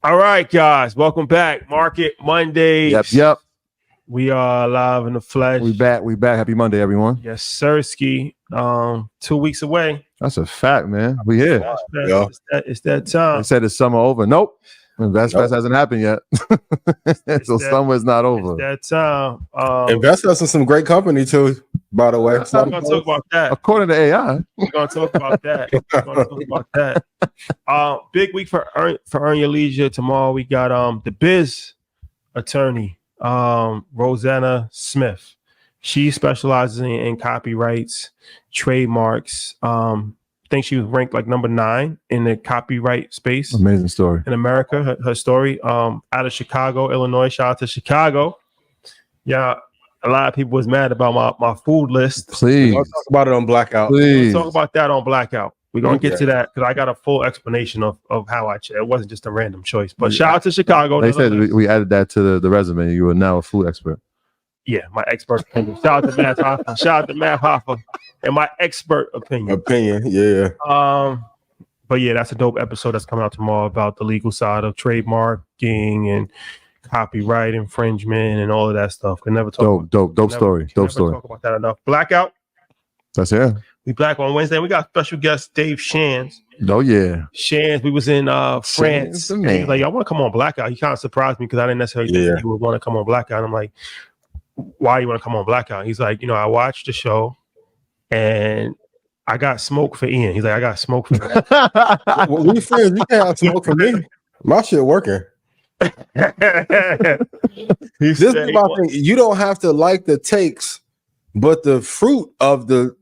All right, guys, welcome back. Market Mondays. Yep. We are live in the flesh. We back. Happy Monday, everyone. Yes, sirski. 2 weeks away. That's a fact, man. We here. It's that time. They said it's summer over. Nope. Invest Fest hasn't happened yet. So summer's not over. It's that time. Invest us in some great company too, by the way. We're going to talk about that. According to AI. We're going to talk about that. Big week for Earn Your Leisure. Tomorrow we got the biz attorney, Rosanna Smith. She specializes in copyrights, trademarks. I think she was ranked like number 9 in the copyright space. Amazing story. In America, her story out of Chicago, Illinois. Shout out to Chicago. Yeah, a lot of people was mad about my food list. Please. We'll talk about it on Blackout. Please. We'll talk about that on Blackout. We're going to get to that because I got a full explanation of how it wasn't just a random choice. But shout out to Chicago. They said we added that to the resume. You are now a food expert. Yeah, my expert opinion. Shout out to Matt Hoffa. Shout out to Matt Hoffa and my expert opinion. Yeah. But yeah, that's a dope episode that's coming out tomorrow about the legal side of trademarking and copyright infringement and all of that stuff. Could never talk. Dope story. Talk about that enough. Blackout. That's it. We back on Wednesday. We got special guest Dave Shands. Oh yeah, Shands. We was in France. He was like, I want to come on Blackout. He kind of surprised me because I didn't necessarily think he would want to come on Blackout. I'm like, why you want to come on Blackout? He's like, I watched the show and I got smoke for Ian. He's like, I got smoke for him. Well, we friends. You can't have smoke for me. My shit working. This is my thing. You don't have to like the takes, but the fruit of the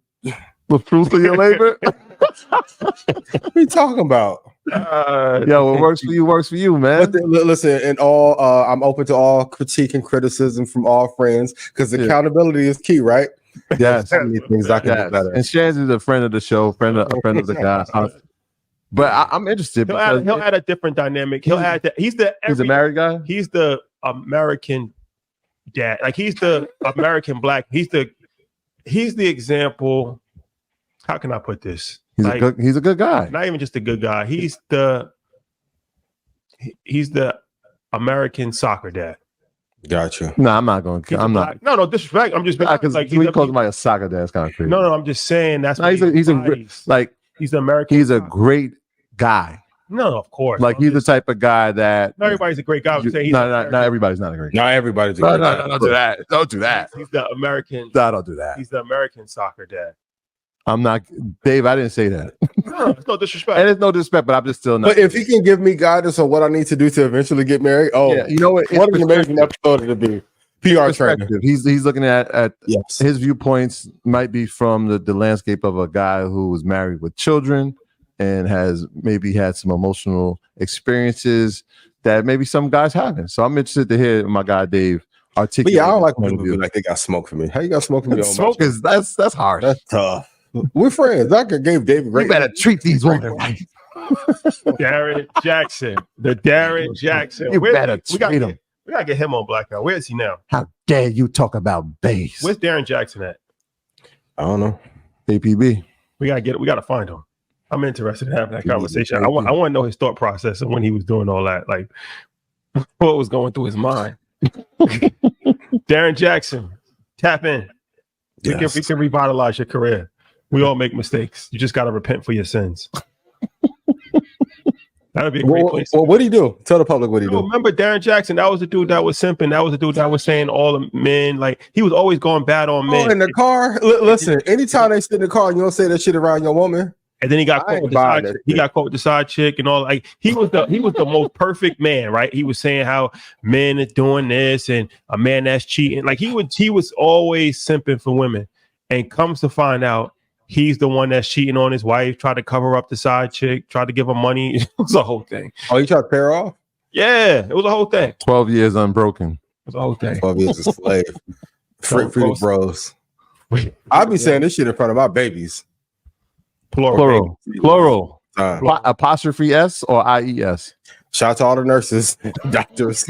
fruit of your labor. What are you talking about? What works for you works for you, man. But listen, and all I'm open to all critique and criticism from all friends because accountability is key, right? Yes. So many things I can do better. And Shands is a friend of the show, friend of the guy. But I'm interested. He'll add a different dynamic. He'll add that he's a married guy. He's the American dad. Like he's the American black. He's the example. How can I put this? He's a good guy. Not even just a good guy. He's the American soccer dad. Gotcha. No, I'm not going to. I'm not. No disrespect. I'm just because like he calls him like a soccer dad. It's kind of crazy. No, I'm just saying that's. No, he's the American. He's a great guy. No, of course. Like he's the type of guy that. Not everybody's a great guy. Not everybody's not a great guy. Not everybody's a great guy. No, don't do that. Don't do that. He's the American. No, don't do that. He's the American soccer dad. I'm not, Dave. I didn't say that. No, it's no disrespect. And it's no disrespect, but I'm just still not. But if he can give me guidance on what I need to do to eventually get married, you know what? What an amazing episode it'll be. PR trainer. He's looking at his viewpoints might be from the landscape of a guy who was married with children and has maybe had some emotional experiences that maybe some guys haven't. So I'm interested to hear my guy Dave articulate. But I don't like when people like they got smoke for me. How you got smoke for me? Smoke is that's harsh. That's tough. We're friends. I gave Dave a great. You better treat these women right. Darren Jackson. The Darren Jackson. You better treat him. We gotta get him on Blackout. Where is he now? How dare you talk about base? Where's Darren Jackson at? I don't know. APB. We gotta find him. I'm interested in having that conversation. I want to know his thought process and when he was doing all that. Like what was going through his mind. Darren Jackson, tap in. Yes. We can revitalize your career. We all make mistakes. You just gotta repent for your sins. That'd be a great place. Well, what do you do? Tell the public what he do. Remember Darren Jackson? That was the dude that was simping. That was the dude that was saying all the men, like he was always going bad on men. In the car. Listen, anytime they sit in the car, you don't say that shit around your woman. And then he got caught with the side chick. He got caught with the side chick and all. Like he was the most perfect man, right? He was saying how men is doing this and a man that's cheating. Like he was always simping for women. And comes to find out, he's the one that's cheating on his wife, tried to cover up the side chick, tried to give her money. It was a whole thing. Oh, you tried to pair off? Yeah, it was a whole thing. 12 years unbroken. It was a whole thing. 12 years a slave. Free the bros. I be saying this shit in front of my babies. Plural. Apostrophe S or IES? Shout out to all the nurses, doctors.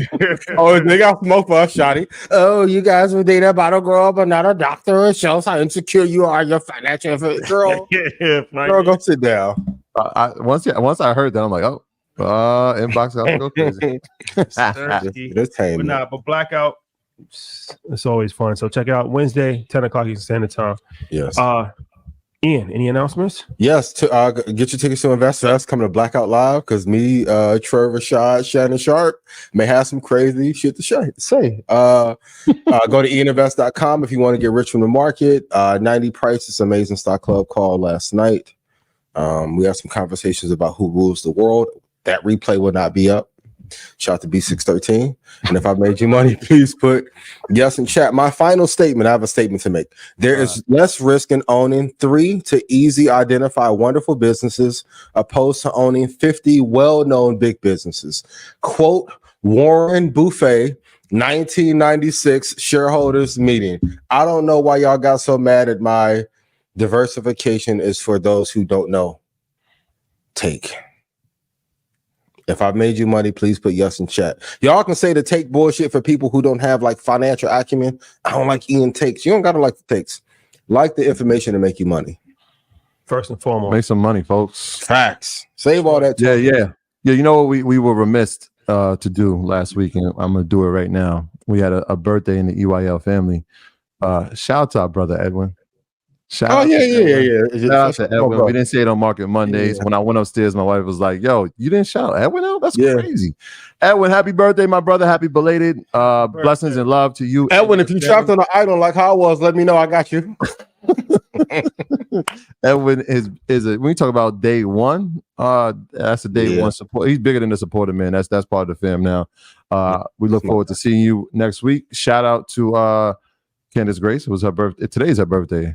Oh, they got smoke for us, Shotty. Oh, you guys were dating a bottle girl, but not a doctor. It shows how insecure you are. Your financial girl. Girl, go sit down. Once I heard that, I'm like, oh, Inbox got to go crazy. But nah, but blackout, it's always fun. So check it out Wednesday, 10 o'clock Eastern Standard Time. Yes. Ian, any announcements? Yes, to get your tickets to Invest Fest coming to Blackout Live because me, Trevor, Rashad, Shannon Sharp may have some crazy shit to say. Go to ianinvest.com if you want to get rich from the market. 90 Prices, amazing stock club call last night. We have some conversations about who rules the world. That replay will not be up. Shout out to B613. And if I made you money, please put yes in chat. My final statement, I have a statement to make. There is less risk in owning 3 to easy identify wonderful businesses opposed to owning 50 well-known big businesses. Quote, Warren Buffett, 1996 shareholders meeting. I don't know why y'all got so mad at my diversification is for those who don't know. Take. If I made you money, please put yes in chat. Y'all can say the take bullshit for people who don't have like financial acumen. I don't like Ian takes. You don't gotta like the takes. Like the information to make you money. First and foremost. Make some money, folks. Facts. Save all that time. Yeah. You know what we were remiss to do last week, and I'm gonna do it right now. We had a birthday in the EYL family. Shout out to our brother Edwin. Shout out to Edwin. We didn't say it on Market Mondays. When I went upstairs, my wife was like, "Yo, you didn't shout Edwin out? That's crazy." Edwin, happy birthday, my brother. Happy belated. Blessings and love to you, Edwin. If you trapped on an island like how I was, let me know. I got you. Edwin is when we talk about day one. That's a day one support. He's bigger than the supporter, man. That's part of the fam now. We look forward to seeing you next week. Shout out to Candace Grace. It was her birthday. Today's her birthday.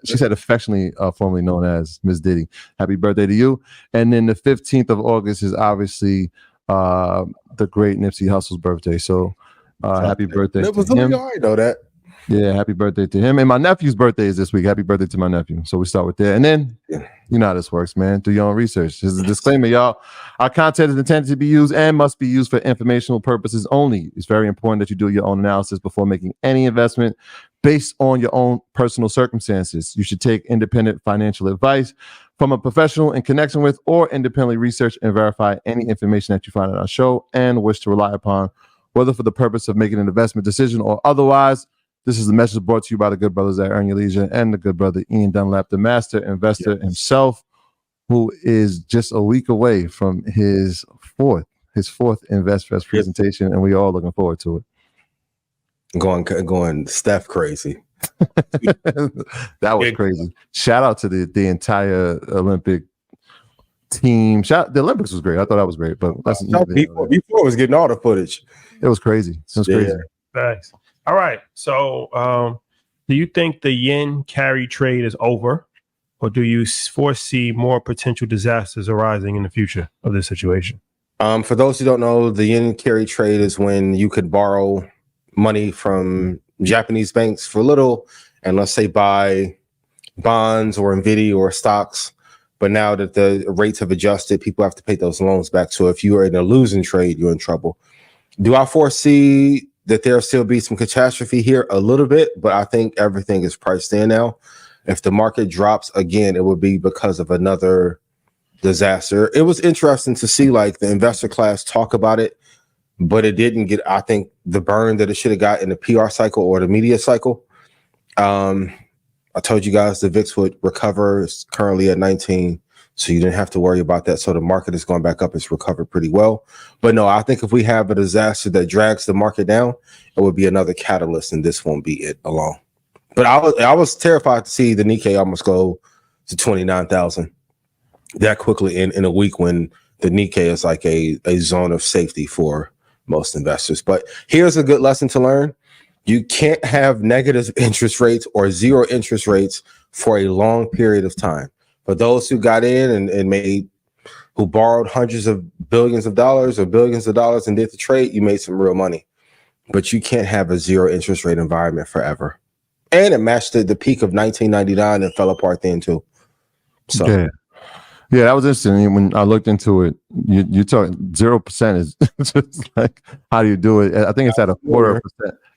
She said affectionately formerly known as Miss Diddy. Happy birthday to you. And then the 15th of August is obviously the great Nipsey Hussle's birthday. So happy birthday to him. I know that. Yeah, happy birthday to him. And my nephew's birthday is this week. Happy birthday to my nephew. So we start with that. And then you know how this works, man. Do your own research. There's a disclaimer, y'all. Our content is intended to be used and must be used for informational purposes only. It's very important that you do your own analysis before making any investment based on your own personal circumstances. You should take independent financial advice from a professional in connection with or independently research and verify any information that you find on our show and wish to rely upon, whether for the purpose of making an investment decision or otherwise. This is the message brought to you by the good brothers at Earn Your Leisure and the good brother Ian Dunlap, the master investor himself, who is just a week away from his fourth Invest Fest presentation, and we are all looking forward to it. Going Steph crazy. That was crazy. Shout out to the entire Olympic team. The Olympics was great. I thought that was great, but before was getting all the footage. It was crazy. It was crazy. Thanks. All right. So, do you think the yen carry trade is over, or do you foresee more potential disasters arising in the future of this situation? For those who don't know, the yen carry trade is when you could borrow money from Japanese banks for little, and let's say buy bonds or Nvidia or stocks. But now that the rates have adjusted, people have to pay those loans back. So if you are in a losing trade, you're in trouble. Do I foresee that there'll still be some catastrophe here? A little bit, but I think everything is priced in now. If the market drops again, it would be because of another disaster. It was interesting to see like the investor class talk about it, but it didn't get, I think, the burn that it should have got in the PR cycle or the media cycle. I told you guys the VIX would recover. It's currently at 19. So you didn't have to worry about that. So the market is going back up. It's recovered pretty well. But no, I think if we have a disaster that drags the market down, it would be another catalyst, and this won't be it alone. But I was terrified to see the Nikkei almost go to 29,000 that quickly in a week when the Nikkei is like a zone of safety for most investors. But here's a good lesson to learn. You can't have negative interest rates or zero interest rates for a long period of time. For those who got in and who borrowed hundreds of billions of dollars or billions of dollars and did the trade, you made some real money. But you can't have a zero interest rate environment forever. And it matched the peak of 1999 and fell apart then too. So yeah, that was interesting. When I looked into it, you talk 0% is just like, how do you do it? I think it's at a 0.25%.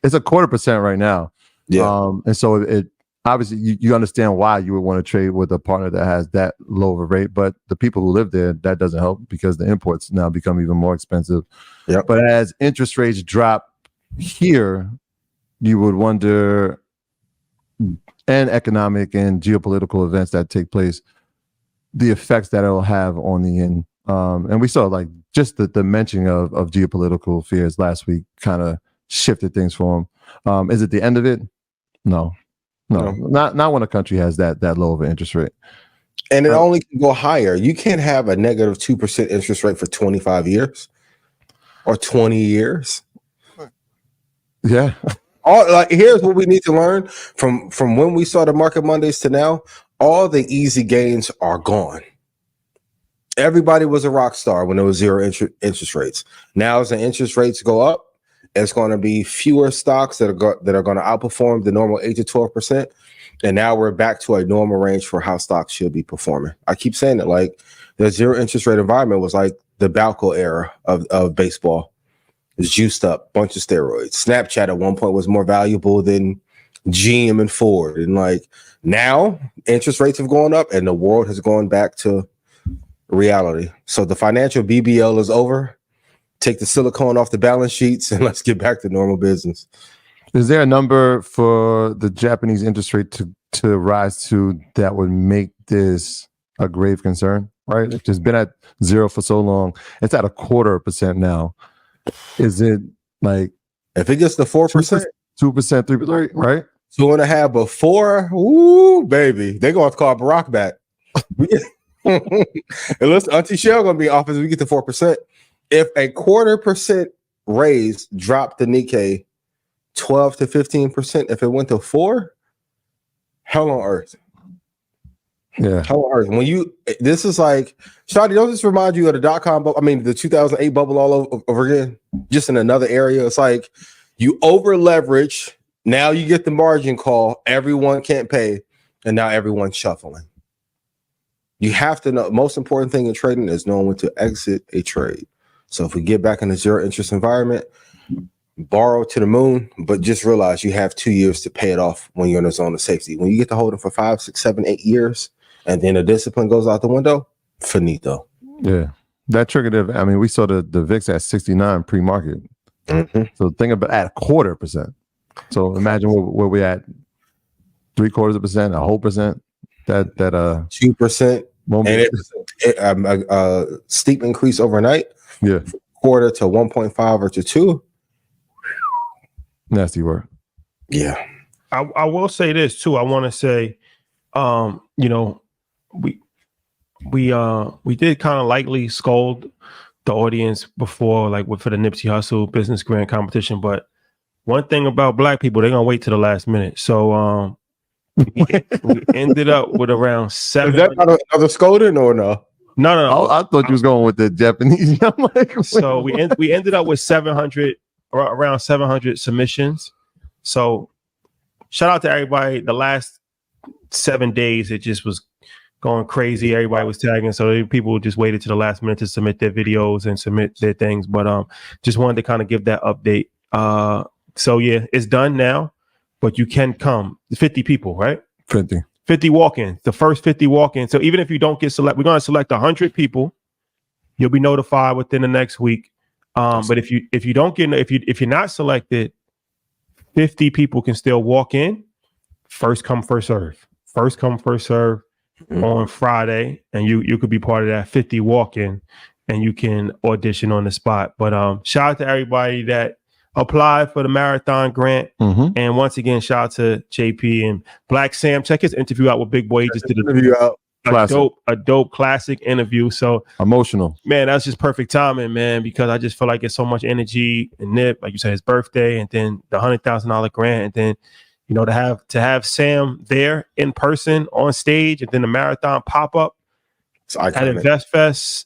It's a 0.25% right now. Yeah. And so obviously you understand why you would want to trade with a partner that has that low of a rate, but the people who live there, that doesn't help because the imports now become even more expensive. Yep. But as interest rates drop here, you would wonder, and economic and geopolitical events that take place, the effects that it'll have on the yen. And we saw like just the mention of geopolitical fears last week kind of shifted things for them. Is it the end of it? No. Not when a country has that low of an interest rate. And it only can go higher. You can't have a negative 2% interest rate for 25 years or 20 years. Yeah. Here's what we need to learn from when we started Market Mondays to now. All the easy gains are gone. Everybody was a rock star when there was zero interest rates. Now, as the interest rates go up, it's going to be fewer stocks that are going to outperform the normal 8 to 12%. And now we're back to a normal range for how stocks should be performing. I keep saying it, like the zero interest rate environment was like the Balco era of baseball. It's juiced up, bunch of steroids. Snapchat at one point was more valuable than GM and Ford. And like now interest rates have gone up and the world has gone back to reality. So the financial BBL is over. Take the silicone off the balance sheets and let's get back to normal business. Is there a number for the Japanese interest rate to rise to that would make this a grave concern? Right? It's just been at zero for so long. It's at 0.25% now. Is it like if it gets to 4%, 2%, 3%, right? 2.5 before, ooh, baby, they're gonna have to call Barack back. Unless Auntie Shell gonna be in office, we get to 4%. If a 0.25% raise dropped the Nikkei 12 to 15%, if it went to 4, hell on earth. Yeah. Hell on earth. This is like, Shadi, don't this remind you of the .com bubble? I mean, the 2008 bubble all over again, just in another area. It's like you over leverage. Now you get the margin call. Everyone can't pay. And now everyone's shuffling. You have to know. Most important thing in trading is knowing when to exit a trade. So if we get back in a zero interest environment, borrow to the moon, but just realize you have 2 years to pay it off when you're in a zone of safety. When you get to hold them for 5, 6, 7, 8 years, and then the discipline goes out the window, finito. Yeah. That triggered, I mean, we saw the VIX at 69 pre-market. Mm-hmm. So think about at 0.25%. So imagine where we're at 0.75%, a whole percent. That 2%. And a steep increase overnight. Yeah. Quarter to 1.5 or to 2. Nasty work. Yeah. I will say this too. I want to say, we did kind of lightly scold the audience before, like for the Nipsey Hussle business grand competition. But one thing about black people, they're gonna wait to the last minute. So we ended up with around 7. Is that another scolding or no? No. I thought you was going with the Japanese. I'm like, so we ended up with 700, around 700 submissions. So shout out to everybody. The last 7 days, it just was going crazy. Everybody was tagging, so people just waited to the last minute to submit their videos and submit their things. But just wanted to kind of give that update. So yeah, it's done now, but you can come. 50 people, right? 50 walk-ins. The first 50 walk-ins. So even if you don't get select, we're going to select 100 people. You'll be notified within the next week. But if you don't get, if you're not selected, 50 people can still walk in. First come, first serve. First come, first serve on Friday, and you could be part of that 50 walk-in, and you can audition on the spot. But shout out to everybody that applied for the marathon grant. And once again, shout out to JP and Black Sam. Check his interview out with Big Boy. He just did a dope classic interview. So emotional, man. That's just perfect timing, man, because I just feel like it's so much energy and Nip, like you said, his birthday, and then the $100,000 grant, and then to have Sam there in person on stage, and then the marathon pop up at InvestFest,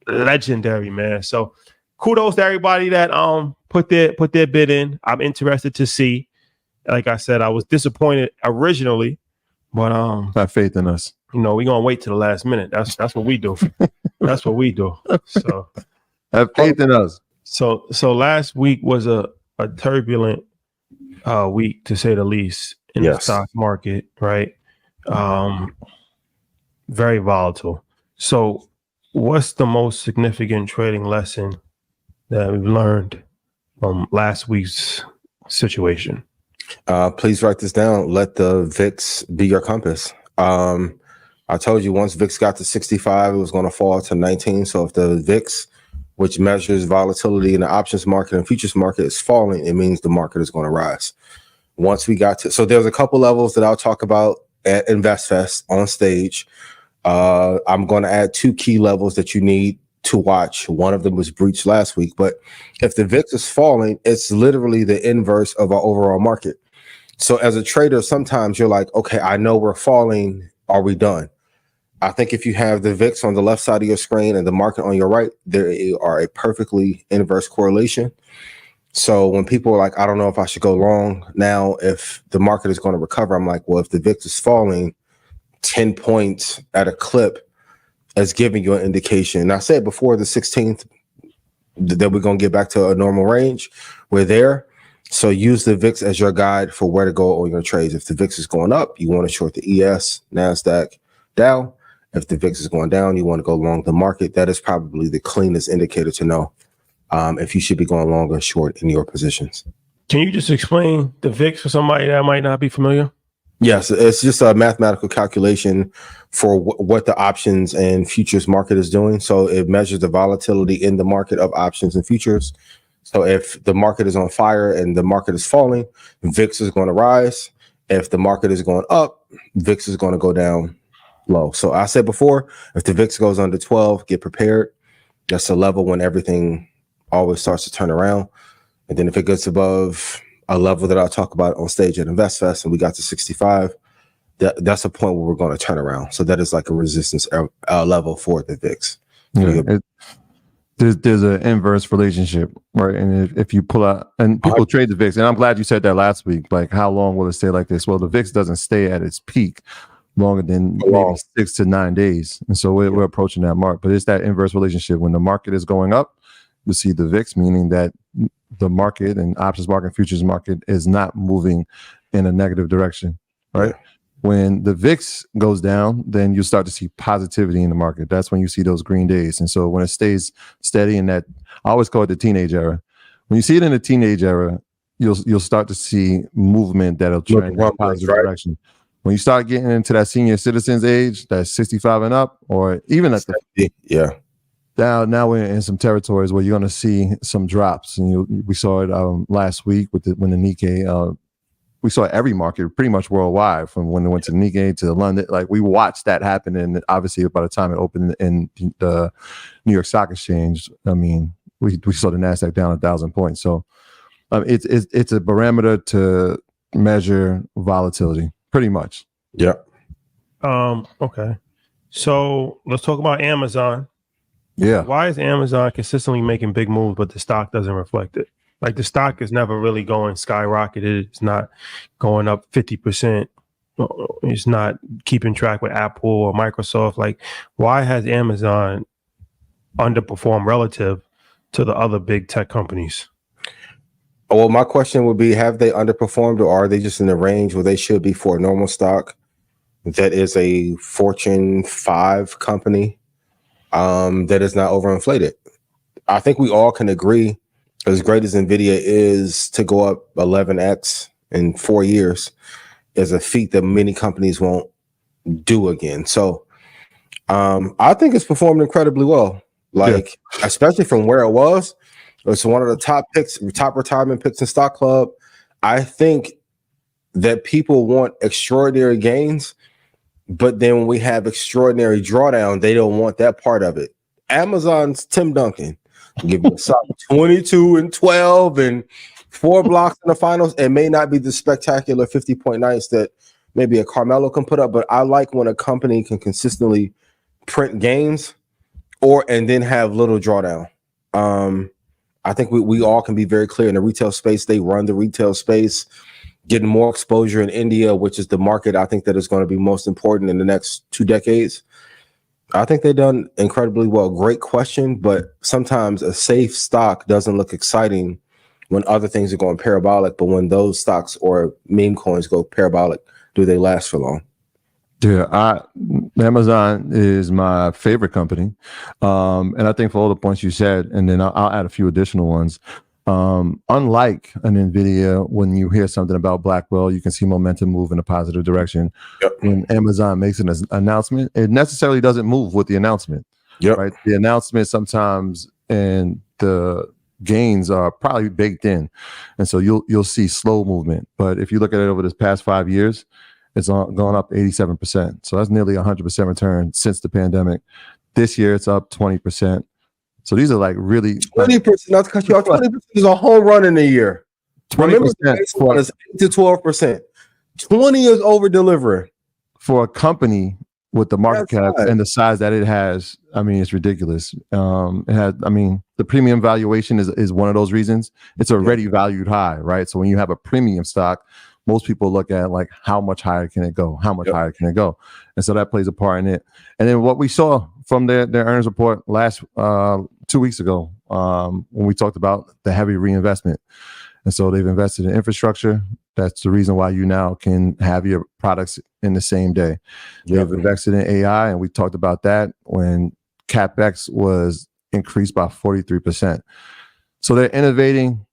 legendary, man. So kudos to everybody that put their bid in. I'm interested to see. Like I said, I was disappointed originally, but have faith in us. We're gonna wait to the last minute. That's what we do. That's what we do. So have faith in us. So last week was a turbulent week, to say the least. in the stock market, right? Very volatile. So what's the most significant trading lesson that we've learned from last week's situation? Please write this down. Let the VIX be your compass. I told you once VIX got to 65, it was going to fall to 19. So if the VIX, which measures volatility in the options market and futures market, is falling, it means the market is going to rise. Once we got to, so there's a couple levels that I'll talk about at InvestFest on stage. I'm going to add 2 key levels that you need to watch. One of them was breached last week, but if the VIX is falling, it's literally the inverse of our overall market. So as a trader, sometimes you're like, okay, I know we're falling. Are we done? I think if you have the VIX on the left side of your screen and the market on your right, there are a perfectly inverse correlation. So when people are like, I don't know if I should go long now, if the market is going to recover, I'm like, well, if the VIX is falling 10 points at a clip, is giving you an indication. And I said before the 16th that we're going to get back to a normal range. We're there. So use the VIX as your guide for where to go on your trades. If the VIX is going up, you want to short the ES, Nasdaq, Dow. If the VIX is going down, you want to go long the market. That is probably the cleanest indicator to know if you should be going long or short in your positions. Can you just explain the VIX for somebody that might not be familiar? Yes, it's just a mathematical calculation for what the options and futures market is doing. So it measures the volatility in the market of options and futures. So if the market is on fire and the market is falling, VIX is going to rise. If the market is going up, VIX is going to go down low. So I said before, if the VIX goes under 12, get prepared. That's a level when everything always starts to turn around. And then if it gets above a level that I'll talk about on stage at InvestFest and we got to 65, that's a point where we're going to turn around. So that is like a resistance level for the VIX. Yeah, there's an inverse relationship, right? And if you pull out, and people trade the VIX, and I'm glad you said that last week, like how long will it stay like this? Well, the VIX doesn't stay at its peak longer than maybe 6 to 9 days. And so we're approaching that mark, but it's that inverse relationship. When the market is going up, you see the VIX, meaning that the market and options market, futures market is not moving in a negative direction, right? Yeah. When the VIX goes down, then you start to see positivity in the market. That's when you see those green days. And so when it stays steady in that, I always call it the teenage era. When you see it in the teenage era, you'll start to see movement that'll trend in a positive direction. When you start getting into that senior citizens age, that's 65 and up, or even at the Now we're in some territories where you're going to see some drops, and we saw it last week when the Nikkei. We saw every market pretty much worldwide, from when it went to Nikkei to London. Like, we watched that happen, and obviously by the time it opened in the New York Stock Exchange, I mean, we saw the Nasdaq down 1,000 points. So it's a barometer to measure volatility, pretty much. Yeah. Okay. So let's talk about Amazon. Yeah. Why is Amazon consistently making big moves, but the stock doesn't reflect it? Like, the stock is never really going skyrocketed. It's not going up 50%. It's not keeping track with Apple or Microsoft. Like, why has Amazon underperformed relative to the other big tech companies? Well, my question would be, have they underperformed, or are they just in the range where they should be for a normal stock that is a Fortune 5 company that is not overinflated? I think we all can agree, as great as NVIDIA is, to go up 11x in 4 years is a feat that many companies won't do again. So I think it's performed incredibly well. Like, especially from where it was. It's one of the top retirement picks in Stock Club. I think that people want extraordinary gains, but then when we have extraordinary drawdown, they don't want that part of it. Amazon's Tim Duncan. Give you a solid 22 and 12 and 4 blocks in the finals. It may not be the spectacular 50-point nights that maybe a Carmelo can put up, but I like when a company can consistently print gains and then have little drawdown. I think we all can be very clear in the retail space. They run the retail space, getting more exposure in India, which is the market I think that is going to be most important in the next 2 decades. I think they've done incredibly well. Great question, but sometimes a safe stock doesn't look exciting when other things are going parabolic, but when those stocks or meme coins go parabolic, do they last for long? Yeah, Amazon is my favorite company, and I think for all the points you said, and then I'll add a few additional ones. Unlike an Nvidia, when you hear something about Blackwell, you can see momentum move in a positive direction. Yep. When Amazon makes an announcement, it necessarily doesn't move with the announcement. Yep. Right. The announcement sometimes and the gains are probably baked in, and so you'll see slow movement. But if you look at it over this past 5 years, it's gone up 87%. So that's nearly 100% return since the pandemic. This year, it's up 20%. So these are like really 20%. Not to cut you off, 20% is a home run in a year. 20% is 8 to 12%. 20 is over delivering for a company with the market cap and the size that it has. I mean, it's ridiculous. It has. I mean, the premium valuation is one of those reasons. It's already valued high, right? So when you have a premium stock, most people look at like how much higher can it go? How much higher can it go? And so that plays a part in it. And then what we saw from their earnings report last 2 weeks ago, when we talked about the heavy reinvestment. And so they've invested in infrastructure. That's the reason why you now can have your products in the same day. They've invested in AI, and we talked about that when CapEx was increased by 43%. So they're innovating.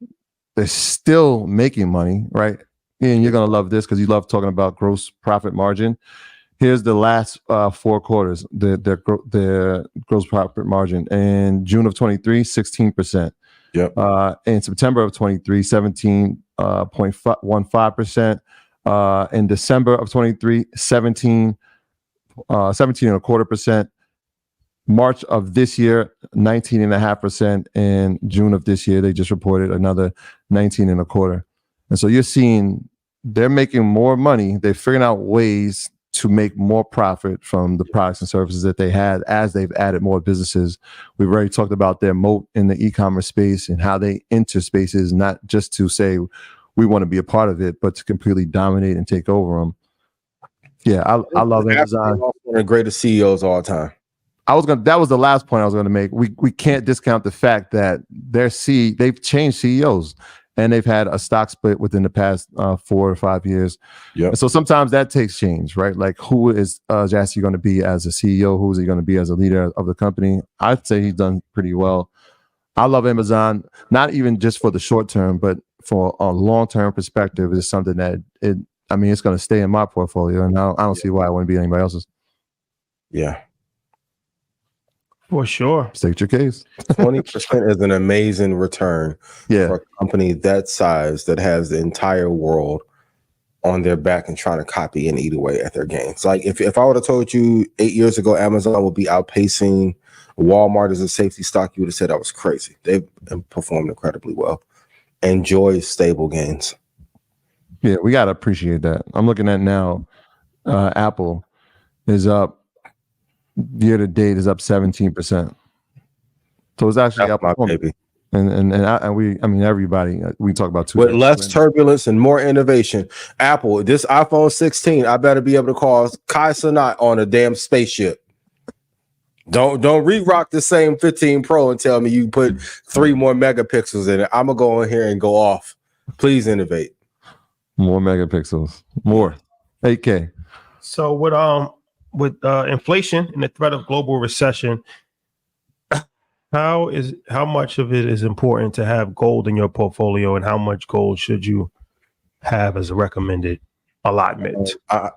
They're still making money, right? And you're going to love this because you love talking about gross profit margin. Here's the last 4 quarters, their gross profit margin. In June of 23, 16%. Yep. In September of 23, 17.15%. In December of 23, 17.25%. March of this year, 19.5%. And June of this year, they just reported another 19.25%. And so you're seeing they're making more money. They're figuring out ways to make more profit from the products and services that they had as they've added more businesses. We've already talked about their moat in the e-commerce space and how they enter spaces, not just to say we want to be a part of it, but to completely dominate and take over them. Yeah, I love Amazon. One of the greatest CEOs of all time. That was the last point I was going to make. We can't discount the fact that they've changed CEOs. And they've had a stock split within the past 4 or 5 years. Yeah. So sometimes that takes change, right? Like, who is Jassy going to be as a CEO? Who is he going to be as a leader of the company? I'd say he's done pretty well. I love Amazon, not even just for the short term, but for a long-term perspective. It's something that it's going to stay in my portfolio, and I don't see why it wouldn't be anybody else's. Yeah. For sure. State your case. 20% is an amazing return for a company that size that has the entire world on their back and trying to copy and eat away at their gains. Like if I would have told you 8 years ago Amazon would be outpacing Walmart as a safety stock, you would have said that was crazy. They've performed incredibly well. Enjoy stable gains. Yeah, we got to appreciate that. I'm looking at now, Apple is up. Year to date is up 17%. So it's actually up, my baby. And everybody. We talk about with less turbulence and more innovation. Apple, this iPhone 16, I better be able to call Kai Cenat on a damn spaceship. Don't re-rock the same 15 Pro and tell me you put 3 more megapixels in it. I'm gonna go in here and go off. Please innovate. More megapixels. More 8K. So with inflation and the threat of global recession, how much of it is important to have gold in your portfolio, and how much gold should you have as a recommended allotment? I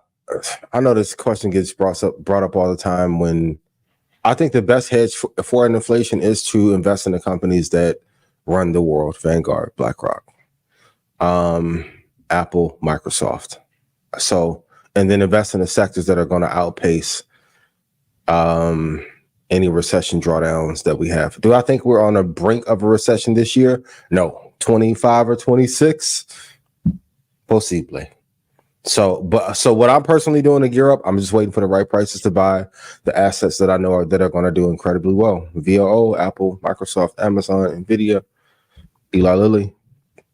know this question gets brought up all the time. When I think the best hedge for an inflation is to invest in the companies that run the world: Vanguard, BlackRock, Apple, Microsoft. And then invest in the sectors that are going to outpace any recession drawdowns that we have. Do I think we're on the brink of a recession this year? No. 25 or 26? Possibly. So what I'm personally doing to gear up, I'm just waiting for the right prices to buy the assets that I know that are going to do incredibly well. VOO, Apple, Microsoft, Amazon, Nvidia, Eli Lilly.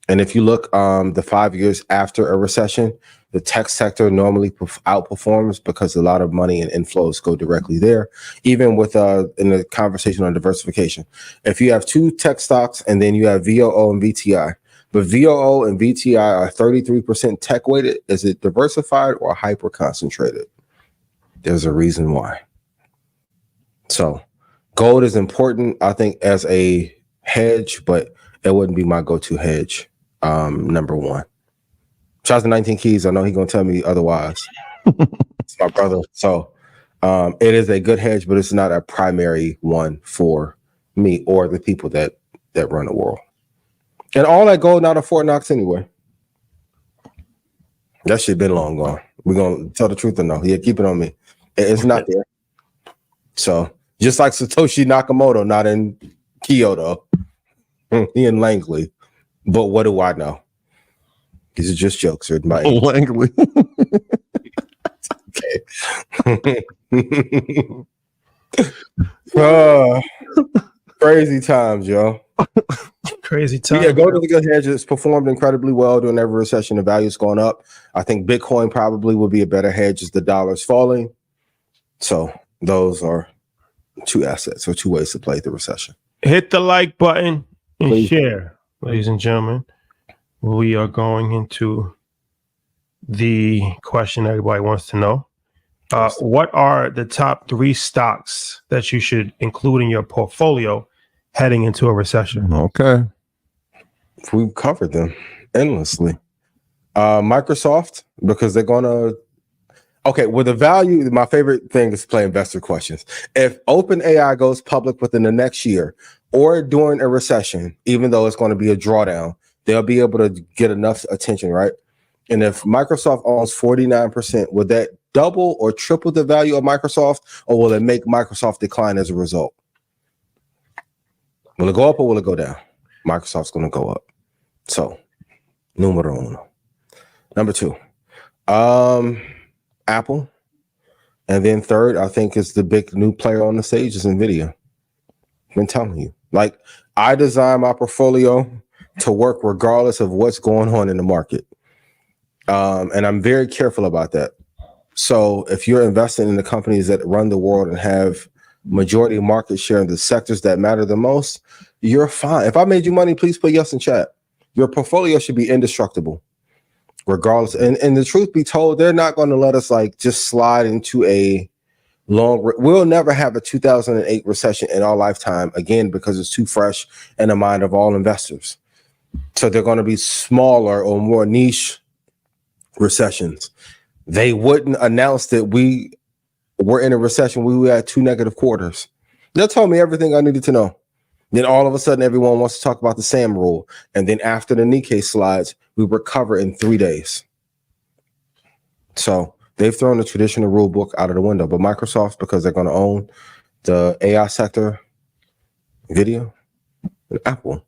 And if you look the 5 years after a recession, the tech sector normally outperforms because a lot of money and inflows go directly there. Even with in the conversation on diversification, if you have 2 tech stocks and then you have VOO and VTI, But VOO and VTI are 33% tech weighted. Is it diversified or hyper concentrated? There's a reason why. So gold is important, I think, as a hedge, but it wouldn't be my go-to hedge. Number one. Shout out to 19 Keys. I know he's gonna tell me otherwise. It's my brother. So it is a good hedge, but it's not a primary one for me or the people that run the world. And all that gold out of Fort Knox anyway. That shit been long gone. We're gonna tell the truth or no. Yeah, keep it on me. It's not there. So just like Satoshi Nakamoto, not in Kyoto, he in Langley. But what do I know? These are just jokes. Langley. Okay. Crazy times, yo. Crazy times. Yeah, gold is a good hedge. It's performed incredibly well during every recession. The value's going up. I think Bitcoin probably will be a better hedge as the dollar's falling. So those are two assets or two ways to play the recession. Hit the like button and Please. share, ladies and gentlemen. We are going into the question everybody wants to know. What are the top 3 stocks that you should include in your portfolio heading into a recession? Okay. We've covered them endlessly. Microsoft, because they're going to... Okay, well, the value, my favorite thing is to play investor questions. If OpenAI goes public within the next year or during a recession, even though it's going to be a drawdown, they'll be able to get enough attention, right? And if Microsoft owns 49%, would that double or triple the value of Microsoft, or will it make Microsoft decline as a result? Will it go up or will it go down? Microsoft's going to go up. So, numero uno. Number 2, Apple. And then third, I think is the big new player on the stage is NVIDIA. I've been telling you. Like, I design my portfolio to work regardless of what's going on in the market. And I'm very careful about that. So if you're investing in the companies that run the world and have majority market share in the sectors that matter the most, you're fine. If I made you money, please put yes in chat. Your portfolio should be indestructible, regardless. And the truth be told, they're not going to let us like just slide into a we'll never have a 2008 recession in our lifetime again, because it's too fresh in the mind of all investors. So they're going to be smaller or more niche recessions. They wouldn't announce that we were in a recession. We had 2 negative quarters. That told me everything I needed to know. Then all of a sudden, everyone wants to talk about the SAM rule. And then after the Nikkei slides, we recover in 3 days. So they've thrown the traditional rule book out of the window. But Microsoft, because they're going to own the AI sector, video, and Apple.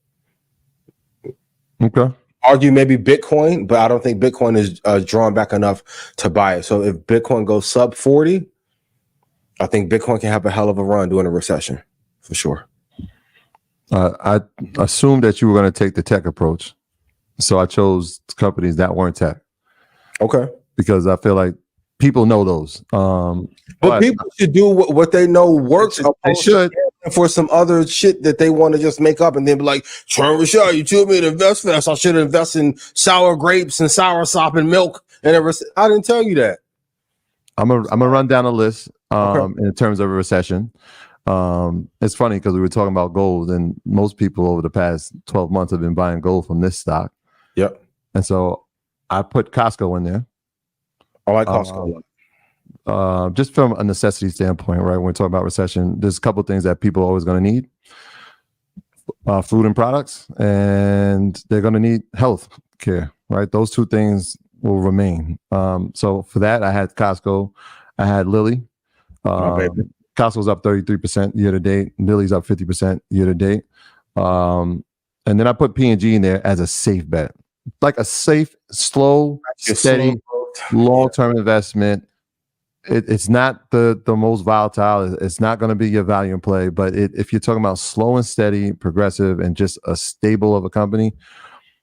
Okay. Argue maybe Bitcoin, but I don't think Bitcoin is drawn back enough to buy it. So if Bitcoin goes sub 40, I think Bitcoin can have a hell of a run during a recession, for sure. I assumed that you were going to take the tech approach. So I chose companies that weren't tech. Okay. Because I feel like people know those. But people should do what they know works. They should. For some other shit that they want to just make up and then be like, Rashad, you told me to invest fast. I should invest in sour grapes and soursop and milk. And I didn't tell you that. I'm gonna run down a list in terms of a recession. It's funny because we were talking about gold, and most people over the past 12 months have been buying gold from this stock. Yep. And so I put Costco in there. I like Costco. Just from a necessity standpoint, right? When we're talking about recession, there's a couple of things that people are always going to need. Food and products, and they're going to need health care, right? Those 2 things will remain. So for that, I had Costco. I had Lilly. Costco's up 33% year to date. Lilly's up 50% year to date. And then I put P&G in there as a safe bet, like a safe, slow, steady, long-term investment. It's not the most volatile. It's not going to be your value in play. But if you're talking about slow and steady, progressive, and just a stable of a company,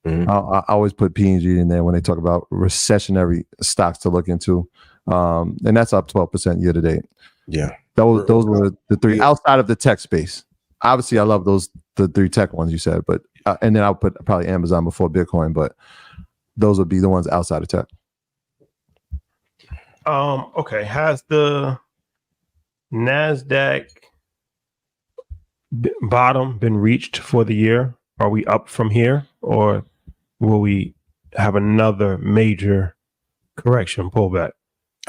I always put P&G in there when they talk about recessionary stocks to look into. And that's up 12% year to date. Yeah. Those were the 3 outside of the tech space. Obviously, I love the 3 tech ones you said, but and then I'll put probably Amazon before Bitcoin, but those would be the ones outside of tech. Okay. Has the Nasdaq bottom been reached for the year? Are we up from here, or will we have another major correction pullback?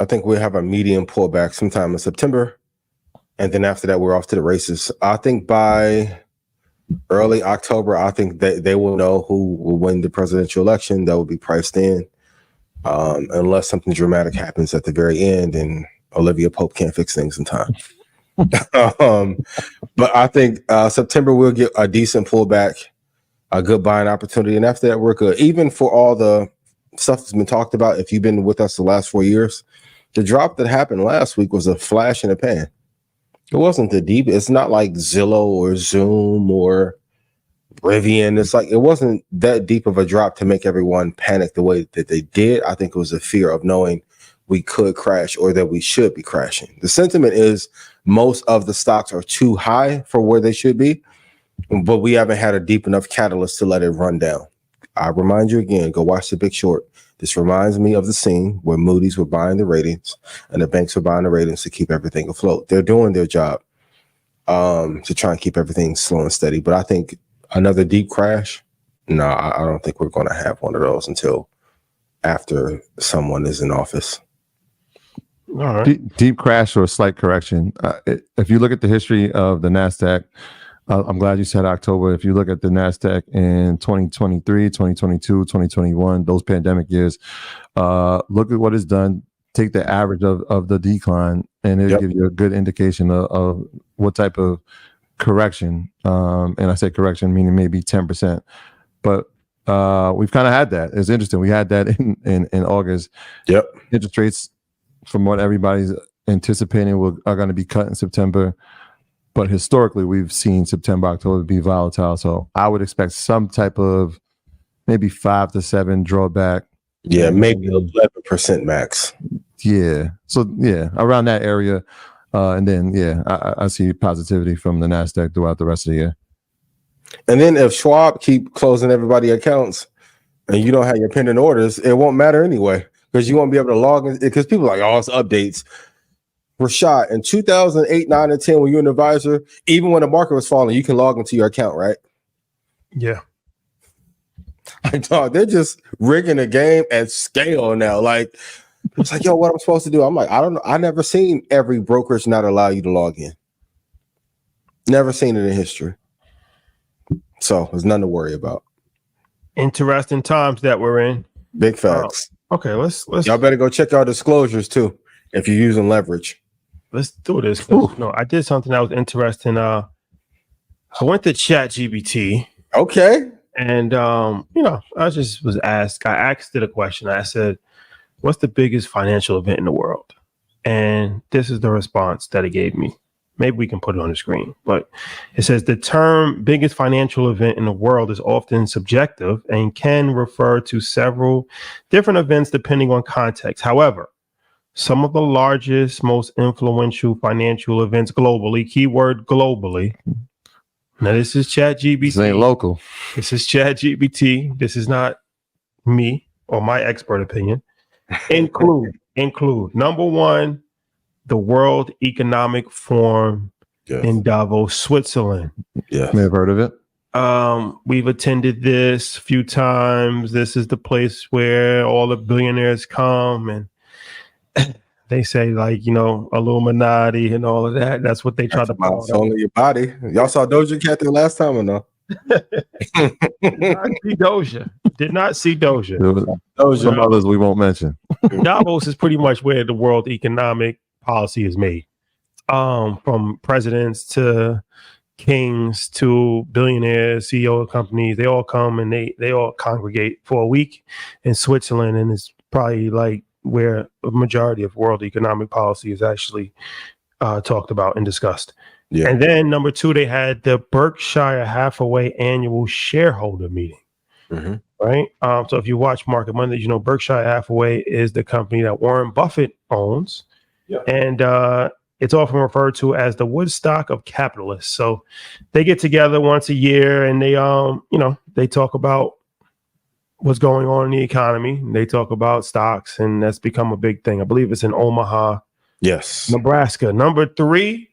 I think we'll have a medium pullback sometime in September, and then after that, we're off to the races. I think by early October, I think they will know who will win the presidential election. That will be priced in, unless something dramatic happens at the very end and Olivia Pope can't fix things in time. But I think September we'll get a decent pullback, a good buying opportunity, and after that we're good. Even for all the stuff that's been talked about, if you've been with us the last 4 years, the drop that happened last week was a flash in the pan. It wasn't the deep. It's not like Zillow or Zoom or Rivian. It's like it wasn't that deep of a drop to make everyone panic the way that they did. I think it was a fear of knowing we could crash or that we should be crashing. The sentiment is most of the stocks are too high for where they should be, but we haven't had a deep enough catalyst to let it run down. I remind you again, go watch The Big Short. This reminds me of the scene where Moody's were buying the ratings and the banks were buying the ratings to keep everything afloat. They're doing their job to try and keep everything slow and steady. But I think another deep crash, no, I don't think we're going to have one of those until after someone is in office. All right. Deep crash or a slight correction. If you look at the history of the Nasdaq, I'm glad you said October. If you look at the Nasdaq in 2023, 2022, 2021, those pandemic years, look at what it's done. Take the average of the decline, and it'll give you a good indication of what type of correction. And I say correction meaning maybe 10%. But we've kind of had that. It's interesting. We had that in August. Yep. Interest rates, from what everybody's anticipating, are going to be cut in September. But historically, we've seen September, October be volatile. So I would expect some type of maybe 5 to 7 drawback. Yeah, maybe 11% max. Yeah. So, yeah, around that area. And then, yeah, I see positivity from the Nasdaq throughout the rest of the year. And then if Schwab keep closing everybody's accounts and you don't have your pending orders, it won't matter anyway because you won't be able to log in. Because people are like, oh, it's updates. Rashad, in 2008, 9, and 10, when you're an advisor, even when the market was falling, you can log into your account, right? Yeah. I thought they're just rigging the game at scale now. Like, it's like, yo, what I'm supposed to do? I'm like, I don't know. I never seen every brokerage not allow you to log in. Never seen it in history. So there's nothing to worry about. Interesting times that we're in. Big facts. Okay, let's y'all better go check our disclosures too if you're using leverage. Let's do this. No, I did something that was interesting. I went to ChatGPT. Okay. And I just was asked. I asked it a question. I said, "What's the biggest financial event in the world?" And this is the response that it gave me. Maybe we can put it on the screen, but it says the term biggest financial event in the world is often subjective and can refer to several different events depending on context. However, some of the largest, most influential financial events globally, keyword globally. Now, this is ChatGPT. This ain't local. This is ChatGPT. This is not me or my expert opinion. Include number one, the World Economic Forum in Davos, Switzerland. Yeah, may have heard of it. We've attended this a few times. This is the place where all the billionaires come and they say, like, Illuminati and all of that. That's what they try to call it. Only your body. Y'all saw Doja Cat there last time or no? Did not see Doja. Doja. Some others we won't mention. Davos is pretty much where the world economic policy is made. From presidents to kings to billionaires, CEO of companies, they all come and they all congregate for a week in Switzerland, and it's probably like where a majority of world economic policy is actually talked about and discussed. Yeah. And then number two, they had the Berkshire Hathaway annual shareholder meeting. Mm-hmm. Right. So if you watch Market Mondays, Berkshire Hathaway is the company that Warren Buffett owns. Yeah. And it's often referred to as the Woodstock of capitalists. So they get together once a year and they They talk about what's going on in the economy. They talk about stocks, and that's become a big thing. I believe it's in Omaha, Yes. Nebraska. Number 3,